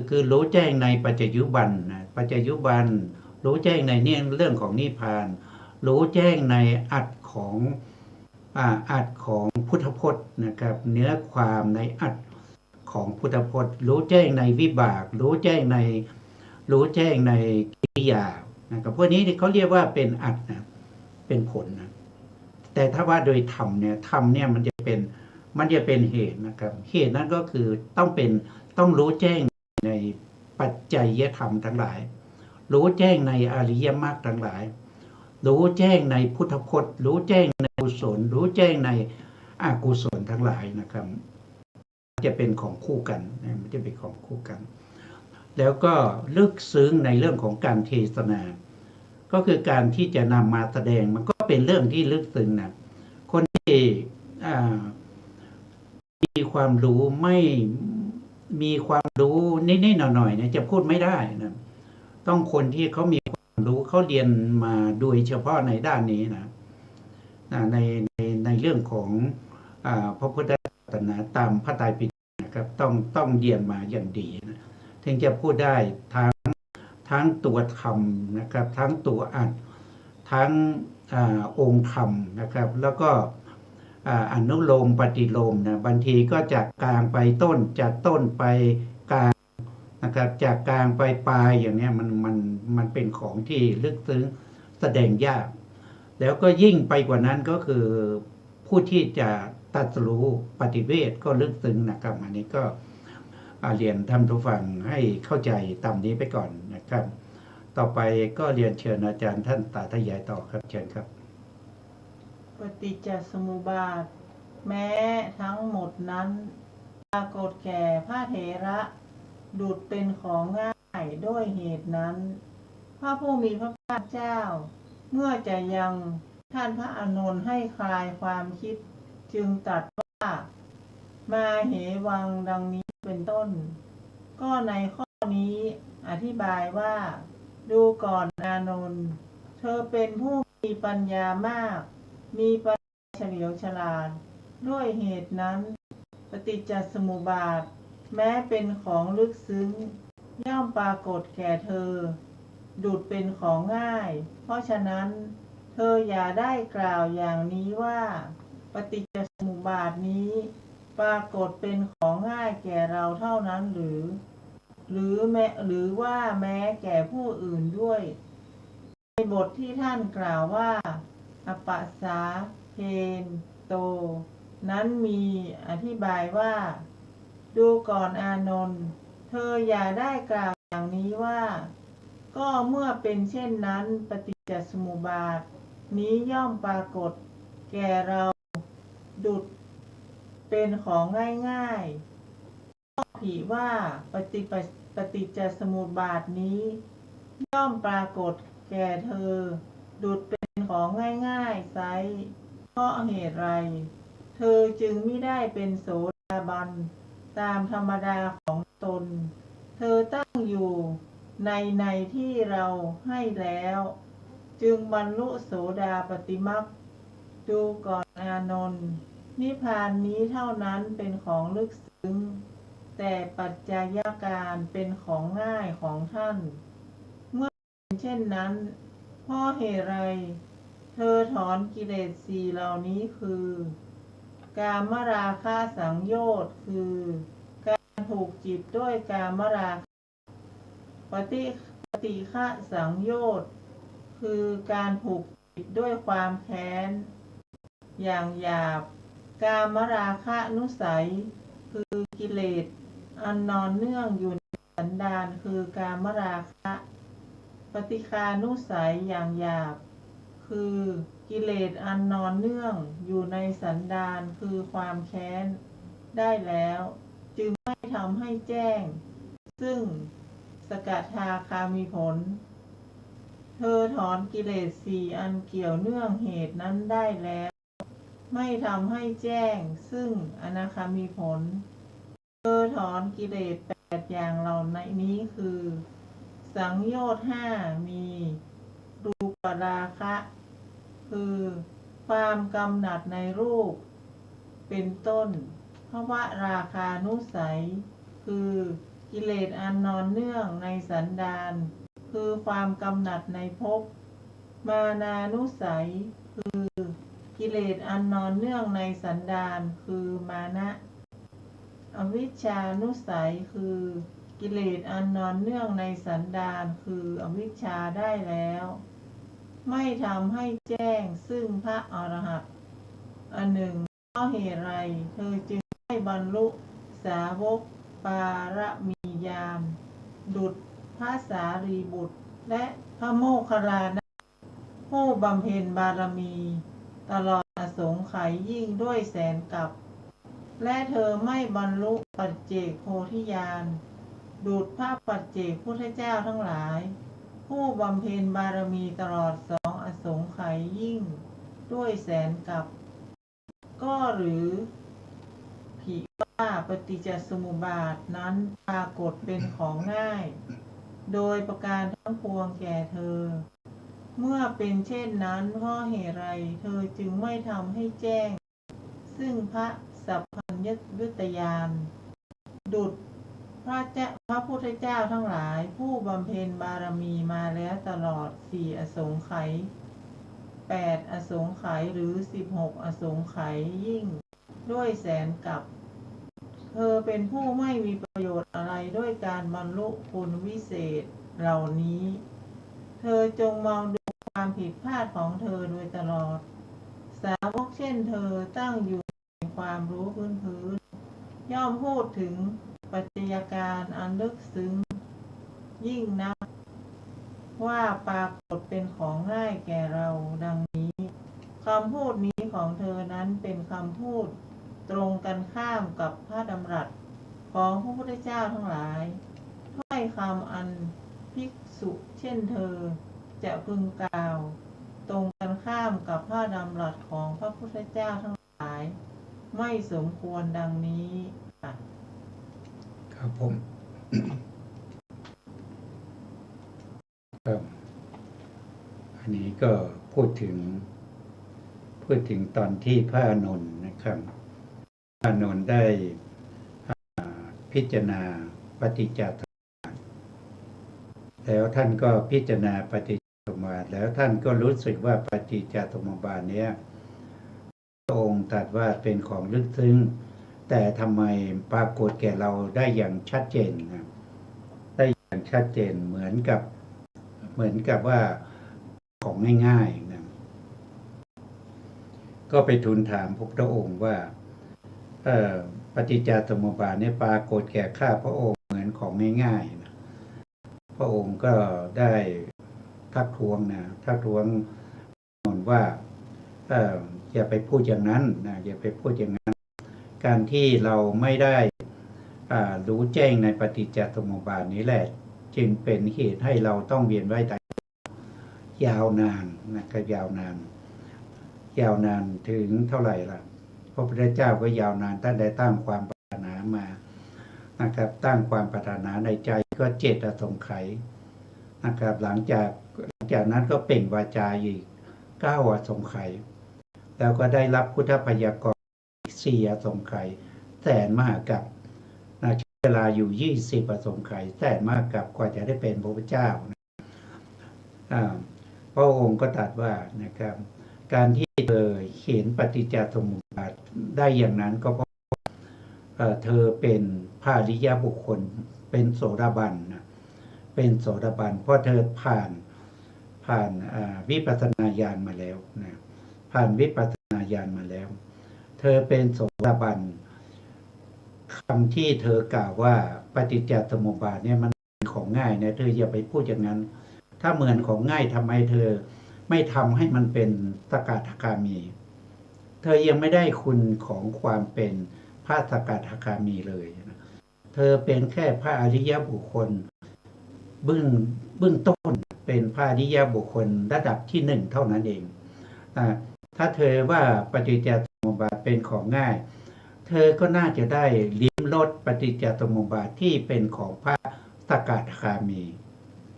คือรู้แจ้งในปัจจยุบันนะปัจจยุบันรู้แจ้งในเนี่ยเรื่องของนิพพานรู้แจ้งในอัตของพุทธพจน์นะครับเนื้อความในอัตของพุทธพจน์รู้แจ้งในวิบากรู้แจ้งในกิริยานะครับพวกนี้เขาเรียกว่าเป็นอัตนะเป็นผลนะแต่ถ้าว่าโดยธรรมเนี่ยมันจะเป็นเหตุนะครับเหตุนั้นก็คือต้องรู้แจ้งในปัจจัยธรรมทั้งหลายรู้แจ้งในอริยมรรคทั้งหลายรู้แจ้งในพุทธพจน์รู้แจ้งในกุศลรู้แจ้งในอกุศลทั้งหลายนะครับจะเป็นของคู่กันมันจะเป็นของคู่กันแล้วก็ลึกซึ้งในเรื่องของการเทศนาก็คือการที่จะนำมาแสดงมันก็เป็นเรื่องที่ลึกซึ้งนะคนที่มีความรู้ไม่มีความรู้นิดๆหน่อยๆเนี่ยจะพูดไม่ได้นะต้องคนที่เขามีความรู้เขาเรียนมาโดยเฉพาะในด้านนี้นะใน เรื่องของพระพุทธศาสนาตามพระไตรปิฎกนะครับต้องเรียนมาอย่างดีนะถึงจะพูดได้ทั้งตัวธรรมนะครับทั้งตัวอัดทั้งองค์ธรรมนะครับแล้วก็อนุโลมปฏิโลมนะบางทีก็จากกลางไปต้นจากต้นไปกลางนะครับจากกลางไปปลายอย่างนี้มันเป็นของที่ลึกซึ้งแสดงยากแล้วก็ยิ่งไปกว่านั้นก็คือผู้ที่จะตรัสรู้ปฏิเวทก็ลึกซึ้งนะครับอันนี้ก็เรียนท่านผู้ฟังให้เข้าใจตามนี้ไปก่อนนะครับต่อไปก็เรียนเชิญอาจารย์ท่านสาธยายต่อครับเชิญครับปฏิจจสมุปบาทแม้ทั้งหมดนั้นปรากฏแก่พระเถระดุจเป็นของง่ายด้วยเหตุนั้นพระผู้มีพระภาคเจ้าเมื่อจะยังท่านพระอานนท์ให้คลายความคิดจึงตรัสว่ามาเหวังดังนี้เป็นต้นก็ในข้อนี้อธิบายว่าดูก่อนอานนท์เธอเป็นผู้มีปัญญามากมีปัญญาเฉลียวฉลาดด้วยเหตุนั้นปฏิจจสมุปบาทแม้เป็นของลึกซึ้งย่อมปรากฏแก่เธอดุจเป็นของง่ายเพราะฉะนั้นเธออย่าได้กล่าวอย่างนี้ว่าปฏิจจสมุปบาทนี้ปรากฏเป็นของง่ายแก่เราเท่านั้นหรือว่าแม้แก่ผู้อื่นด้วยในบทที่ท่านกล่าวว่าอปัสสาเพนโตนั้นมีอธิบายว่าดูก่อนอานนท์เธออย่าได้กล่าวอย่างนี้ว่าก็เมื่อเป็นเช่นนั้นปฏิจจสมุปบาทนี้ย่อมปรากฏแก่เราดุจเป็นของง่ายๆก็ผีว่าปฏิจจสมุปบาทนี้ย่อมปรากฏแก่เธอดุจเป็นของง่ายๆไซร้เพราะเหตุไรเธอจึงไม่ได้เป็นโสดาบันตามธรรมดาของตนเธอตั้งอยู่ในที่เราให้แล้วจึงบรรลุโสดาปัตติมรรคดูก่อนอานนท์นิพพานนี้เท่านั้นเป็นของลึกซึ้งแต่ปัจจัยการเป็นของง่ายของท่านเมื่อเป็นเช่นนั้นเพราะเหตุไรเธอถอนกิเลสสี่เหล่านี้คือกามราคะสังโยชน์คือการผูกจิตด้วยกามราคะปฏิฆะสังโยชน์คือการผูกจิตด้วยความแค้นอย่างหยาบกามราคะนุสัยคือกิเลสอันนอนเนื่องอยู่ในสันดานคือกามราคะปฏิฆานุสัยอย่างหยาบคือกิเลสอันนอนเนื่องอยู่ในสันดานคือความแค้นได้แล้วจึงไม่ทำให้แจ้งซึ่งสกทาคามีผลเธอถอนกิเลสสี่อันเกี่ยวเนื่องเหตุนั้นได้แล้วไม่ทำให้แจ้งซึ่งอนาคามีผลเธอถอนกิเลส8อย่างเหล่านี้คือสังโยชน์5มีรูปราคะคือความกำหนัดในรูปเป็นต้นภวราคานุสัยคือกิเลสอันนอนเนื่องในสันดานคือความกำหนัดในภพมานานุสัยคือกิเลสอันนอนเนื่องในสันดานคือมานะอวิชชานุสัยคือกิเลสอันนอนเนื่องในสันดานคืออวิชชาได้แล้วไม่ทำให้แจ้งซึ่งพระอรหันต์อันหนึ่งเพราะเหตุไรเธอจึงไม่บรรลุสาวกปารมีญาณดุจพระสารีบุตรและพระโมคคัลลานะผู้บำเพ็ญบารมีตลอดอสงไขยยิ่งด้วยแสนกับและเธอไม่บรรลุปัจเจกโพธิญาณดุจพระปัจเจกพุทธเจ้าทั้งหลายผู้บำเพ็ญบารมีตลอด2อสงไขยยิ่งด้วยแสนกับก็หรือผีว่าปฏิจจสมุปบาทนั้นปรากฏเป็นของง่ายโดยประการทั้งปวงแก่เธอเมื่อเป็นเช่นนั้นเพราะเหตุไรเธอจึงไม่ทำให้แจ้ง ซึ่งพระสัพพัญญยุตยานดุจพระพุทธเจ้าทั้งหลายผู้บำเพ็ญบารมีมาแล้วตลอด4 อสงไขย8 อสงไขยหรือ16 อสงไขยยิ่งด้วยแสนกับเธอเป็นผู้ไม่มีประโยชน์อะไรด้วยการบรรลุคุณวิเศษเหล่านี้เธอจงมองดูความผิดพลาดของเธอโดยตลอดสาวกเช่นเธอตั้งอยู่ในความรู้พื้นย่อมพูดถึงปัจจัยการอันลึกซึ้งยิ่งนักว่าปรากฏเป็นของง่ายแก่เราดังนี้คำพูดนี้ของเธอนั้นเป็นคำพูดตรงกันข้ามกับพระดำรัสของพระพุทธเจ้าทั้งหลายถ้อยคำอันภิกษุเช่นเธอจะพึงกล่าวตรงกันข้ามกับพระดำรัสของพระพุทธเจ้าทั้งหลายไม่สมควรดังนี้ค่ะครับผมครับอันนี้ก็พูดถึงตอนที่พระอานนท์นะครับพระอานนท์ได้พิจารณาปฏิจจสมุปบาทแล้วท่านก็พิจารณาปฏิจจสมุปบาทแล้วท่านก็รู้สึกว่าปฏิจจสมุปบาทเนี้ยพระองค์ตรัสว่าเป็นของลึกซึ้งแต่ทำไมปรากฏแก่เราได้อย่างชัดเจนนะได้อย่างชัดเจนเหมือนกับว่าของง่ายๆนะก็ไปทูลถามพระพุทธองค์ว่าปฏิจจสมุปบาทเนี่ยปรากฏแก่ข้าพระองค์เหมือนของง่ายๆนะพระองค์ก็ได้ทักท้วงว่าอย่าไปพูดอย่างนั้นนะอย่าไปพูดอย่างนั้นการที่เราไม่ได้รู้แจ้งในปฏิจจสมุปบาทนี้แหละจึงเป็นเหตุให้เราต้องเวียนว่ายตายยาวนานนะครับยาวนานถึงเท่าไหร่ล่ะพระพุทธเจ้าก็ยาวนานตั้งแต่ตั้งความปรารถนามานะครับตั้งความปรารถนาในใจก็7 อสงไขยนะครับหลังจากนั้นก็เปล่งวาจาอีก9 อสงไขยแล้วก็ได้รับพุทธพยากรณ์4 อสงไขยแสนมหากัปใช้เวลาอยู่20 อสงไขยแสนมหากัปกว่าจะได้เป็นพระพุทธเจ้าพระองค์ก็ตรัสว่านะครับการที่เธอเห็นปฏิจจสมุปบาทได้อย่างนั้นก็เพราะเธอเป็นพระอริยบุคคลเป็นโสดาบันนะเป็นโสดาบันเพราะเธอผ่านวิปัสสนาญาณมาแล้วนะผ่านวิปัสสนาญาณมาแล้วเธอเป็นโสดาบันคำที่เธอกล่าวว่าปฏิจจสมุปบาทเนี่ยมันของง่ายนะเธออย่าไปพูดอย่างนั้นถ้าเหมือนของง่ายทำไมเธอไม่ทำให้มันเป็นสกทาคามีเธอยังไม่ได้คุณของความเป็นพระสกทาคามีเลยนะเธอเป็นแค่พระอริยบุคคลเบื้องต้นเป็นพระอริยบุคคลระดับที่1เท่านั้นเองถ้าเธอว่าปฏิจจสมุปบาทเป็นของง่ายเธอก็น่าจะได้ลิ้มรสปฏิจจสมุปบาทที่เป็นของพระสกทาคามี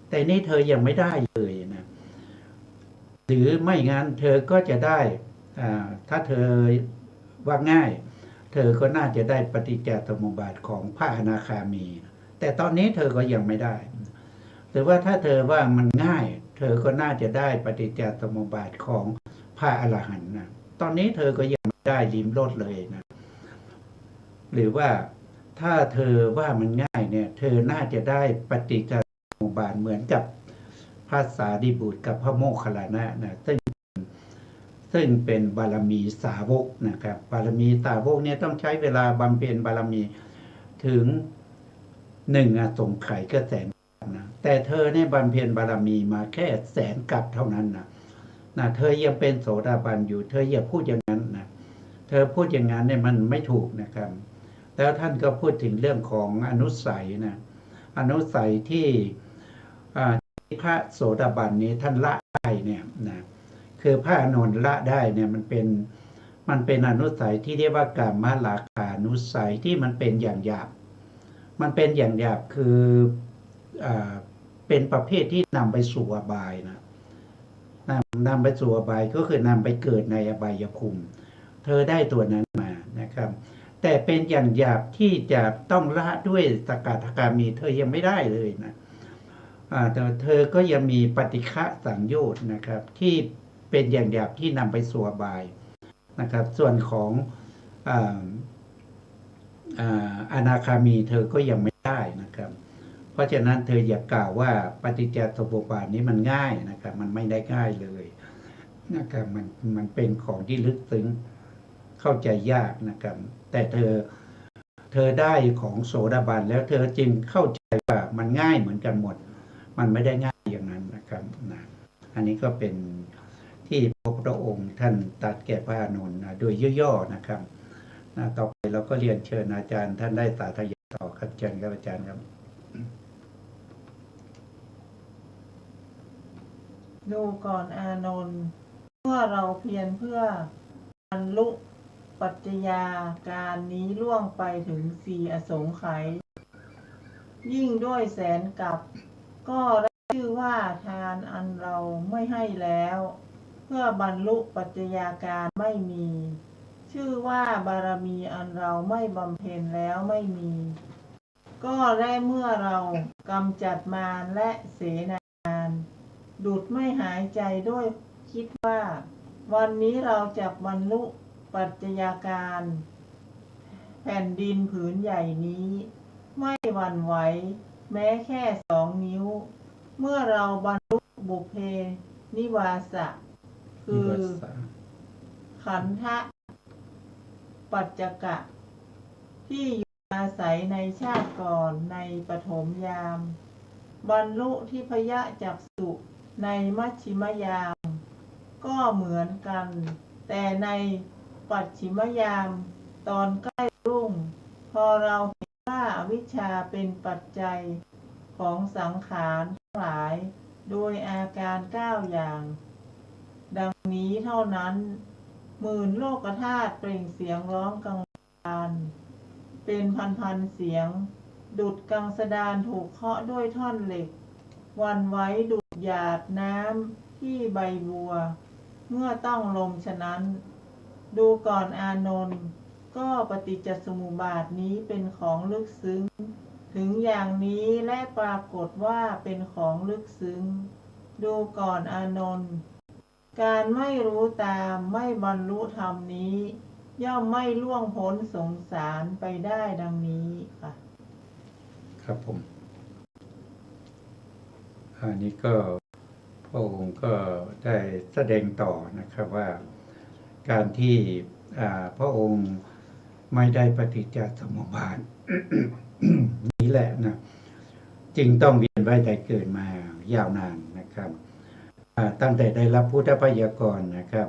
แต่นี่เธอยังไม่ได้เลยนะหรือไม่งั้นเธอก็จะได้ถ้าเธอว่าง่ายเธอก็น่าจะได้ปฏิจจสมุปบาทของพระอนาคามีแต่ตอนนี้เธอก็ยังไม่ได้หรือว่าถ้าเธอว่ามันง่ายเธอก็น่าจะได้ปฏิจจสมุปบาทของพระอรหันต์นะตอนนี้เธอก็ยังไม่ได้ลิ้มรสเลยนะหรือว่าถ้าเธอว่ามันง่ายเนี่ยเธอน่าจะได้ปฏิจจสมุปบาทเหมือนกับพระสารีบุตรกับพระโมคคัลลานะนะซึ่งเป็นบารมีสาวกนะครับบารมีสาวกเนี่ยต้องใช้เวลาบำเพ็ญบารมีถึง1 อสงไขยก็แสนนะแต่เธอเนี่ยบำเพ็ญบารมีมาแค่แสนกับเท่านั้นนะเธอยังเป็นโสดาบันอยู่เธออย่าพูดอย่างนั้นนะเธอพูดอย่างนั้นเนี่ยมันไม่ถูกนะครับแล้วท่านก็พูดถึงเรื่องของอนุสัยนะอนุสัยที่พระโสดาบันนี้ท่านละได้เนี่ยนะคือพระอานนท์ละได้เนี่ยมันเป็นอนุสัยที่เรียกว่ากามราคะอนุสัยที่มันเป็นอย่างหยาบมันเป็นอย่างหยาบคือเป็นประเภทที่นำไปสู่อบายนะนำไปสู่อบายก็คือนำไปเกิดในอบายภูมิเธอได้ตัวนั้นมา นะครับ แต่เป็นอย่างหยาบที่จะต้องละด้วยสกทาคามีเธอยังไม่ได้เลยนะแต่เธอก็ยังมีปฏิฆะสังโยชน์นะครับที่เป็นอย่างหยาบที่นำไปสู่อบายนะครับส่วนของอนาคามีเธอก็ยังไม่ได้นะครับเพราะฉะนั้นเธออย่ากล่าวว่าปฏิจจสมุปบาทนี้มันง่ายนะครับมันไม่ได้ง่ายเลยนะครับมันเป็นของที่ลึกซึ้งเข้าใจยากนะครับแต่เธอได้ของโสดาบันแล้วเธอจึงเข้าใจว่ามันง่ายเหมือนกันหมดมันไม่ได้ง่ายอย่างนั้นนะครับนะอันนี้ก็เป็นที่พระพุทธองค์ท่านตรัสแก่พระอานนท์โดยย่อๆนะครับต่อไปเราก็เรียนเชิญอาจารย์ท่านได้สาธยายต่อครับเชิญครับอาจารย์ครับดูก่อนอานนท์เมื่อเราเพียรเพื่อบรรลุปัจจัยาการนี้ล่วงไปถึง4 อสงไขยยิ่งด้วยแสนกับก็ได้ชื่อว่าทานอันเราไม่ให้แล้วเพื่อบรรลุปัจจัยาการไม่มีชื่อว่าบารมีอันเราไม่บำเพ็ญแล้วไม่มีก็ได้เมื่อเรากำจัดมารและเสนาดุจไม่หายใจด้วยคิดว่าวันนี้เราจะบรรลุปัจจัยาการแผ่นดินผืนใหญ่นี้ไม่หวั่นไหวแม้แค่2 นิ้วเมื่อเราบรรลุบุพเพนิวาสะคือขันธปัจจกะที่อยู่อาศัยในชาติก่อนในปฐมยามบรรลุทิพยจักษุในมัชชิมยามก็เหมือนกันแต่ในปัจฉิมยามตอนใกล้รุ่งพอเราเห็นว่าอวิชชาเป็นปัจจัยของสังขารทั้งหลายโดยอาการ9 อย่างดังนี้เท่านั้นหมื่นโลกธาตุเปล่งเสียงร้องกังวานเป็นพันเสียงดุจกังสดาลถูกเคาะด้วยท่อนเหล็กวันไหวดุจหยาดน้ำที่ใบบัวเมื่อต้องลมฉะนั้นดูก่อนอานนท์ก็ปฏิจจสมุปบาทนี้เป็นของลึกซึ้งถึงอย่างนี้และปรากฏว่าเป็นของลึกซึ้งดูก่อนอานนท์การไม่รู้ตามไม่บรรลุธรรมนี้ย่อมไม่ล่วงพ้นสงสารไปได้ดังนี้ค่ะครับผมอันนี้ก็พระองค์ก็ได้แสดงต่อนะครับว่าการที่พระองค์ไม่ได้ปฏิจจสมุปบาท นี้แหละนะจึงต้องเวียนว่ายตายเกิดมายาวนานนะครับตั้งแต่ได้รับพุทธพยากรณ์นะครับ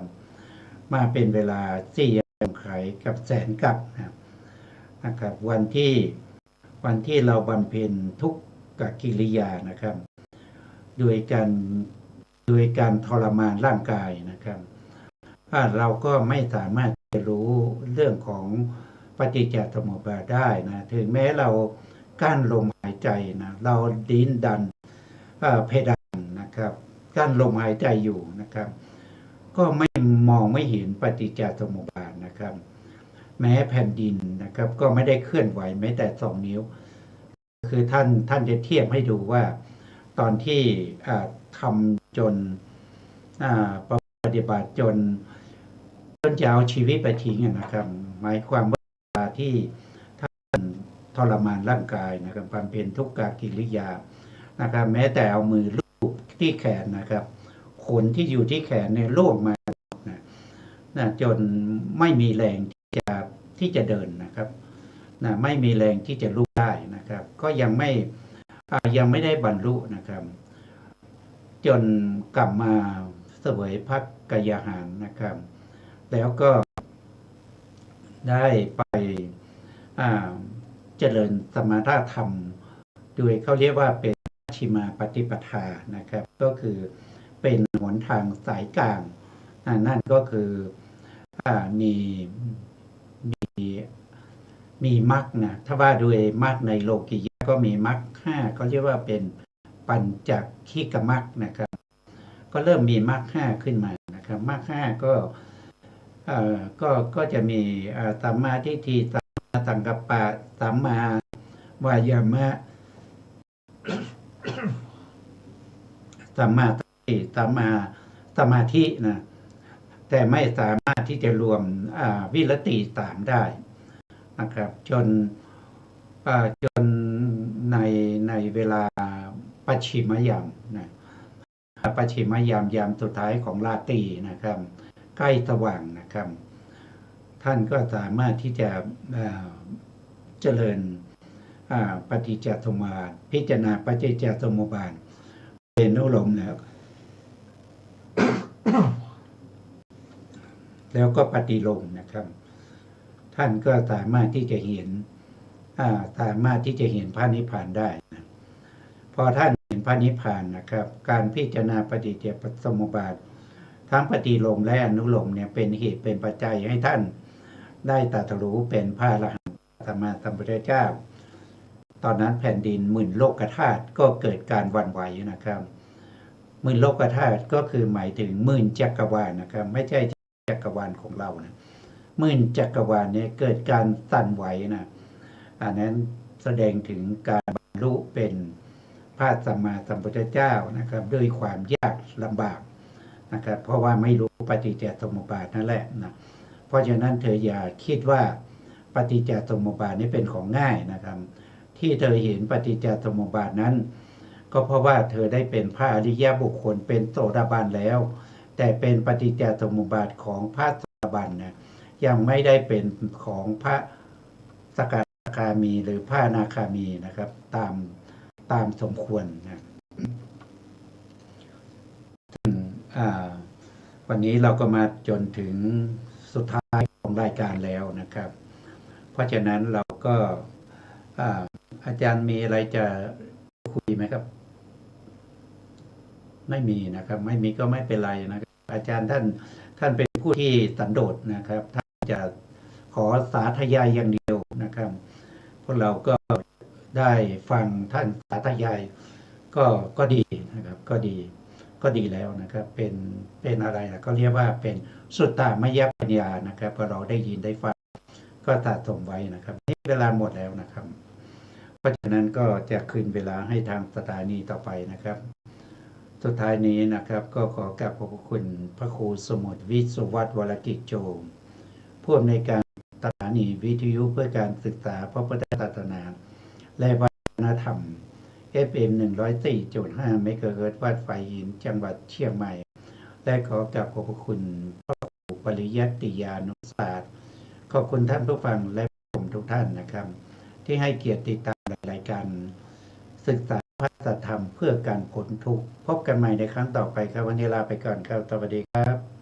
มาเป็นเวลา4 อสงไขยกับแสนกับนะครับวันที่เราบำเพ็ญทุกขกิริยานะครับโดยการทรมานร่างกายนะครับเราก็ไม่สามารถจะรู้เรื่องของปฏิจจสมุปบาทได้นะถึงแม้เรากั้นลมหายใจนะเราดิ้นดันเพดานนะครับกั้นลมหายใจอยู่นะครับก็ไม่มองไม่เห็นปฏิจจสมุปบาทนะครับแม้แผ่นดินนะครับก็ไม่ได้เคลื่อนไหวแม้แต่2 นิ้วคือท่านจะเทียบให้ดูว่าตอนที่ทำจนปฏิบัติจนจะเอาชีวิตไปทิ้งนะครับหมายความว่าที่ท่านทรมานร่างกายนะครับความเป็นทุกขกิริยานะครับแม้แต่เอามือลูบที่แขนนะครับขนที่อยู่ที่แขนเนี่ยล่วงมานะจนไม่มีแรงที่จะเดินนะครับนะไม่มีแรงที่จะลุกได้นะครับก็ยังไม่ได้บรรลุนะครับจนกลับมาเสวยพระกายอาหารนะครับแล้วก็ได้ไปเจริญสมถะธรรมโดยเขาเรียกว่าเป็นมัชฌิมาปฏิปทานะครับก็คือเป็นหนทางสายกลางนั่นก็คือมีมรรคนะถ้าว่าโดยมรรคในโลกียะก็มีมรรค5เขาเรียกว่าเป็นปัญจขีกมรรคนะครับก็เริ่มมีมรรค5ขึ้นมานะครับมรรค5ก็ ก็จะมีสัมมาทิฏฐิสัมมาสังกัปปะสัมมาวายามะสัมมาสติสัมมาสมาธินะแต่ไม่สามารถที่จะรวมวิรติสามได้นะครับจนในเวลาปัจฉิมยามนะปัจฉิมยามยามสุดท้ายของราตรีนะครับใกล้สว่างนะครับท่านก็สามารถที่จะเจริญปฏิจจสมุปบาทพิจารณาปฏิจจสมุปบาทเป็นอารมณ์แล้วก็ปฏิโลมนะครับท่านก็สามารถที่จะเห็นพระนิพพานได้นะพอท่านเห็นพระนิพพานนะครับการพิจารณาปฏิจจสมุปบาททั้งปฏิโลมและอนุโลมเนี่ยเป็นเหตุเป็นปัจจัยให้ท่านได้ตรัสรู้เป็นพระอรหันตสัมมาสัมพุทธเจ้าตอนนั้นแผ่นดินหมื่นโลกธาตุก็เกิดการหวั่นไหวนะครับหมื่นโลกธาตุก็คือหมายถึงหมื่นจักรวาลนะครับไม่ใช่จักรวาลของเรานะหมื่นจักรวาลเนี่ยเกิดการสั่นไหวนะอันนั้นแสดงถึงการบรรลุเป็นพระสัมมาสัมพุทธเจ้านะครับด้วยความยากลำบากนะครับเพราะว่าไม่รู้ปฏิจจสมุปบาทนั่นแหละนะเพราะฉะนั้นเธออย่าคิดว่าปฏิจจสมุปบาทนี่เป็นของง่ายนะครับที่เธอเห็นปฏิจจสมุปบาทนั้นก็เพราะว่าเธอได้เป็นพระอริยบุคคลเป็นโสดาบันแล้วแต่เป็นปฏิจจสมุปบาทของพระโสดาบันนะยังไม่ได้เป็นของพระสกทาคามีหรือพระอนาคามีนะครับตามสมควรนะวันนี้เราก็มาจนถึงสุดท้ายของรายการแล้วนะครับเพราะฉะนั้นเราก็อาจารย์มีอะไรจะคุยไหมครับไม่มีนะครับไม่มีก็ไม่เป็นไรนะครับอาจารย์ท่านเป็นผู้ที่สันโดษนะครับท่านจะขอสาธยายอย่างเดียวนะครับพวกเราก็ได้ฟังท่านสาธยายก็ดีนะครับก็ดีแล้วนะครับเป็นอะไรนะก็เรียกว่าเป็นสุตตมยปัญญานะครับพอเราได้ยินได้ฟังก็สะสมไว้นะครับนี่เวลาหมดแล้วนะครับเพราะฉะนั้นก็จะคืนเวลาให้ทางสถานีต่อไปนะครับสุดท้ายนี้นะครับก็ขอกราบขอบคุณพระครูสมุทรวิศวัตรวรกิจโจผู้อำนวยการสถานีวิทยุเพื่อการศึกษาพระพุทธศาสนาและวัฒนธรรม FM 104.5 เมกะเฮิรตซ์วัดไฟหินจังหวัดเชียงใหม่และขอกราบขอบคุณพระครูปริยัติยานุศาสตร์ขอบคุณท่านผู้ฟังและผมทุกท่านนะครับที่ให้เกียรติติดตามรายการศึกษาพระธรรมเพื่อการพ้นทุกข์พบกันใหม่ในครั้งต่อไปครับวันนี้ลาไปก่อนครับสวัสดีครับ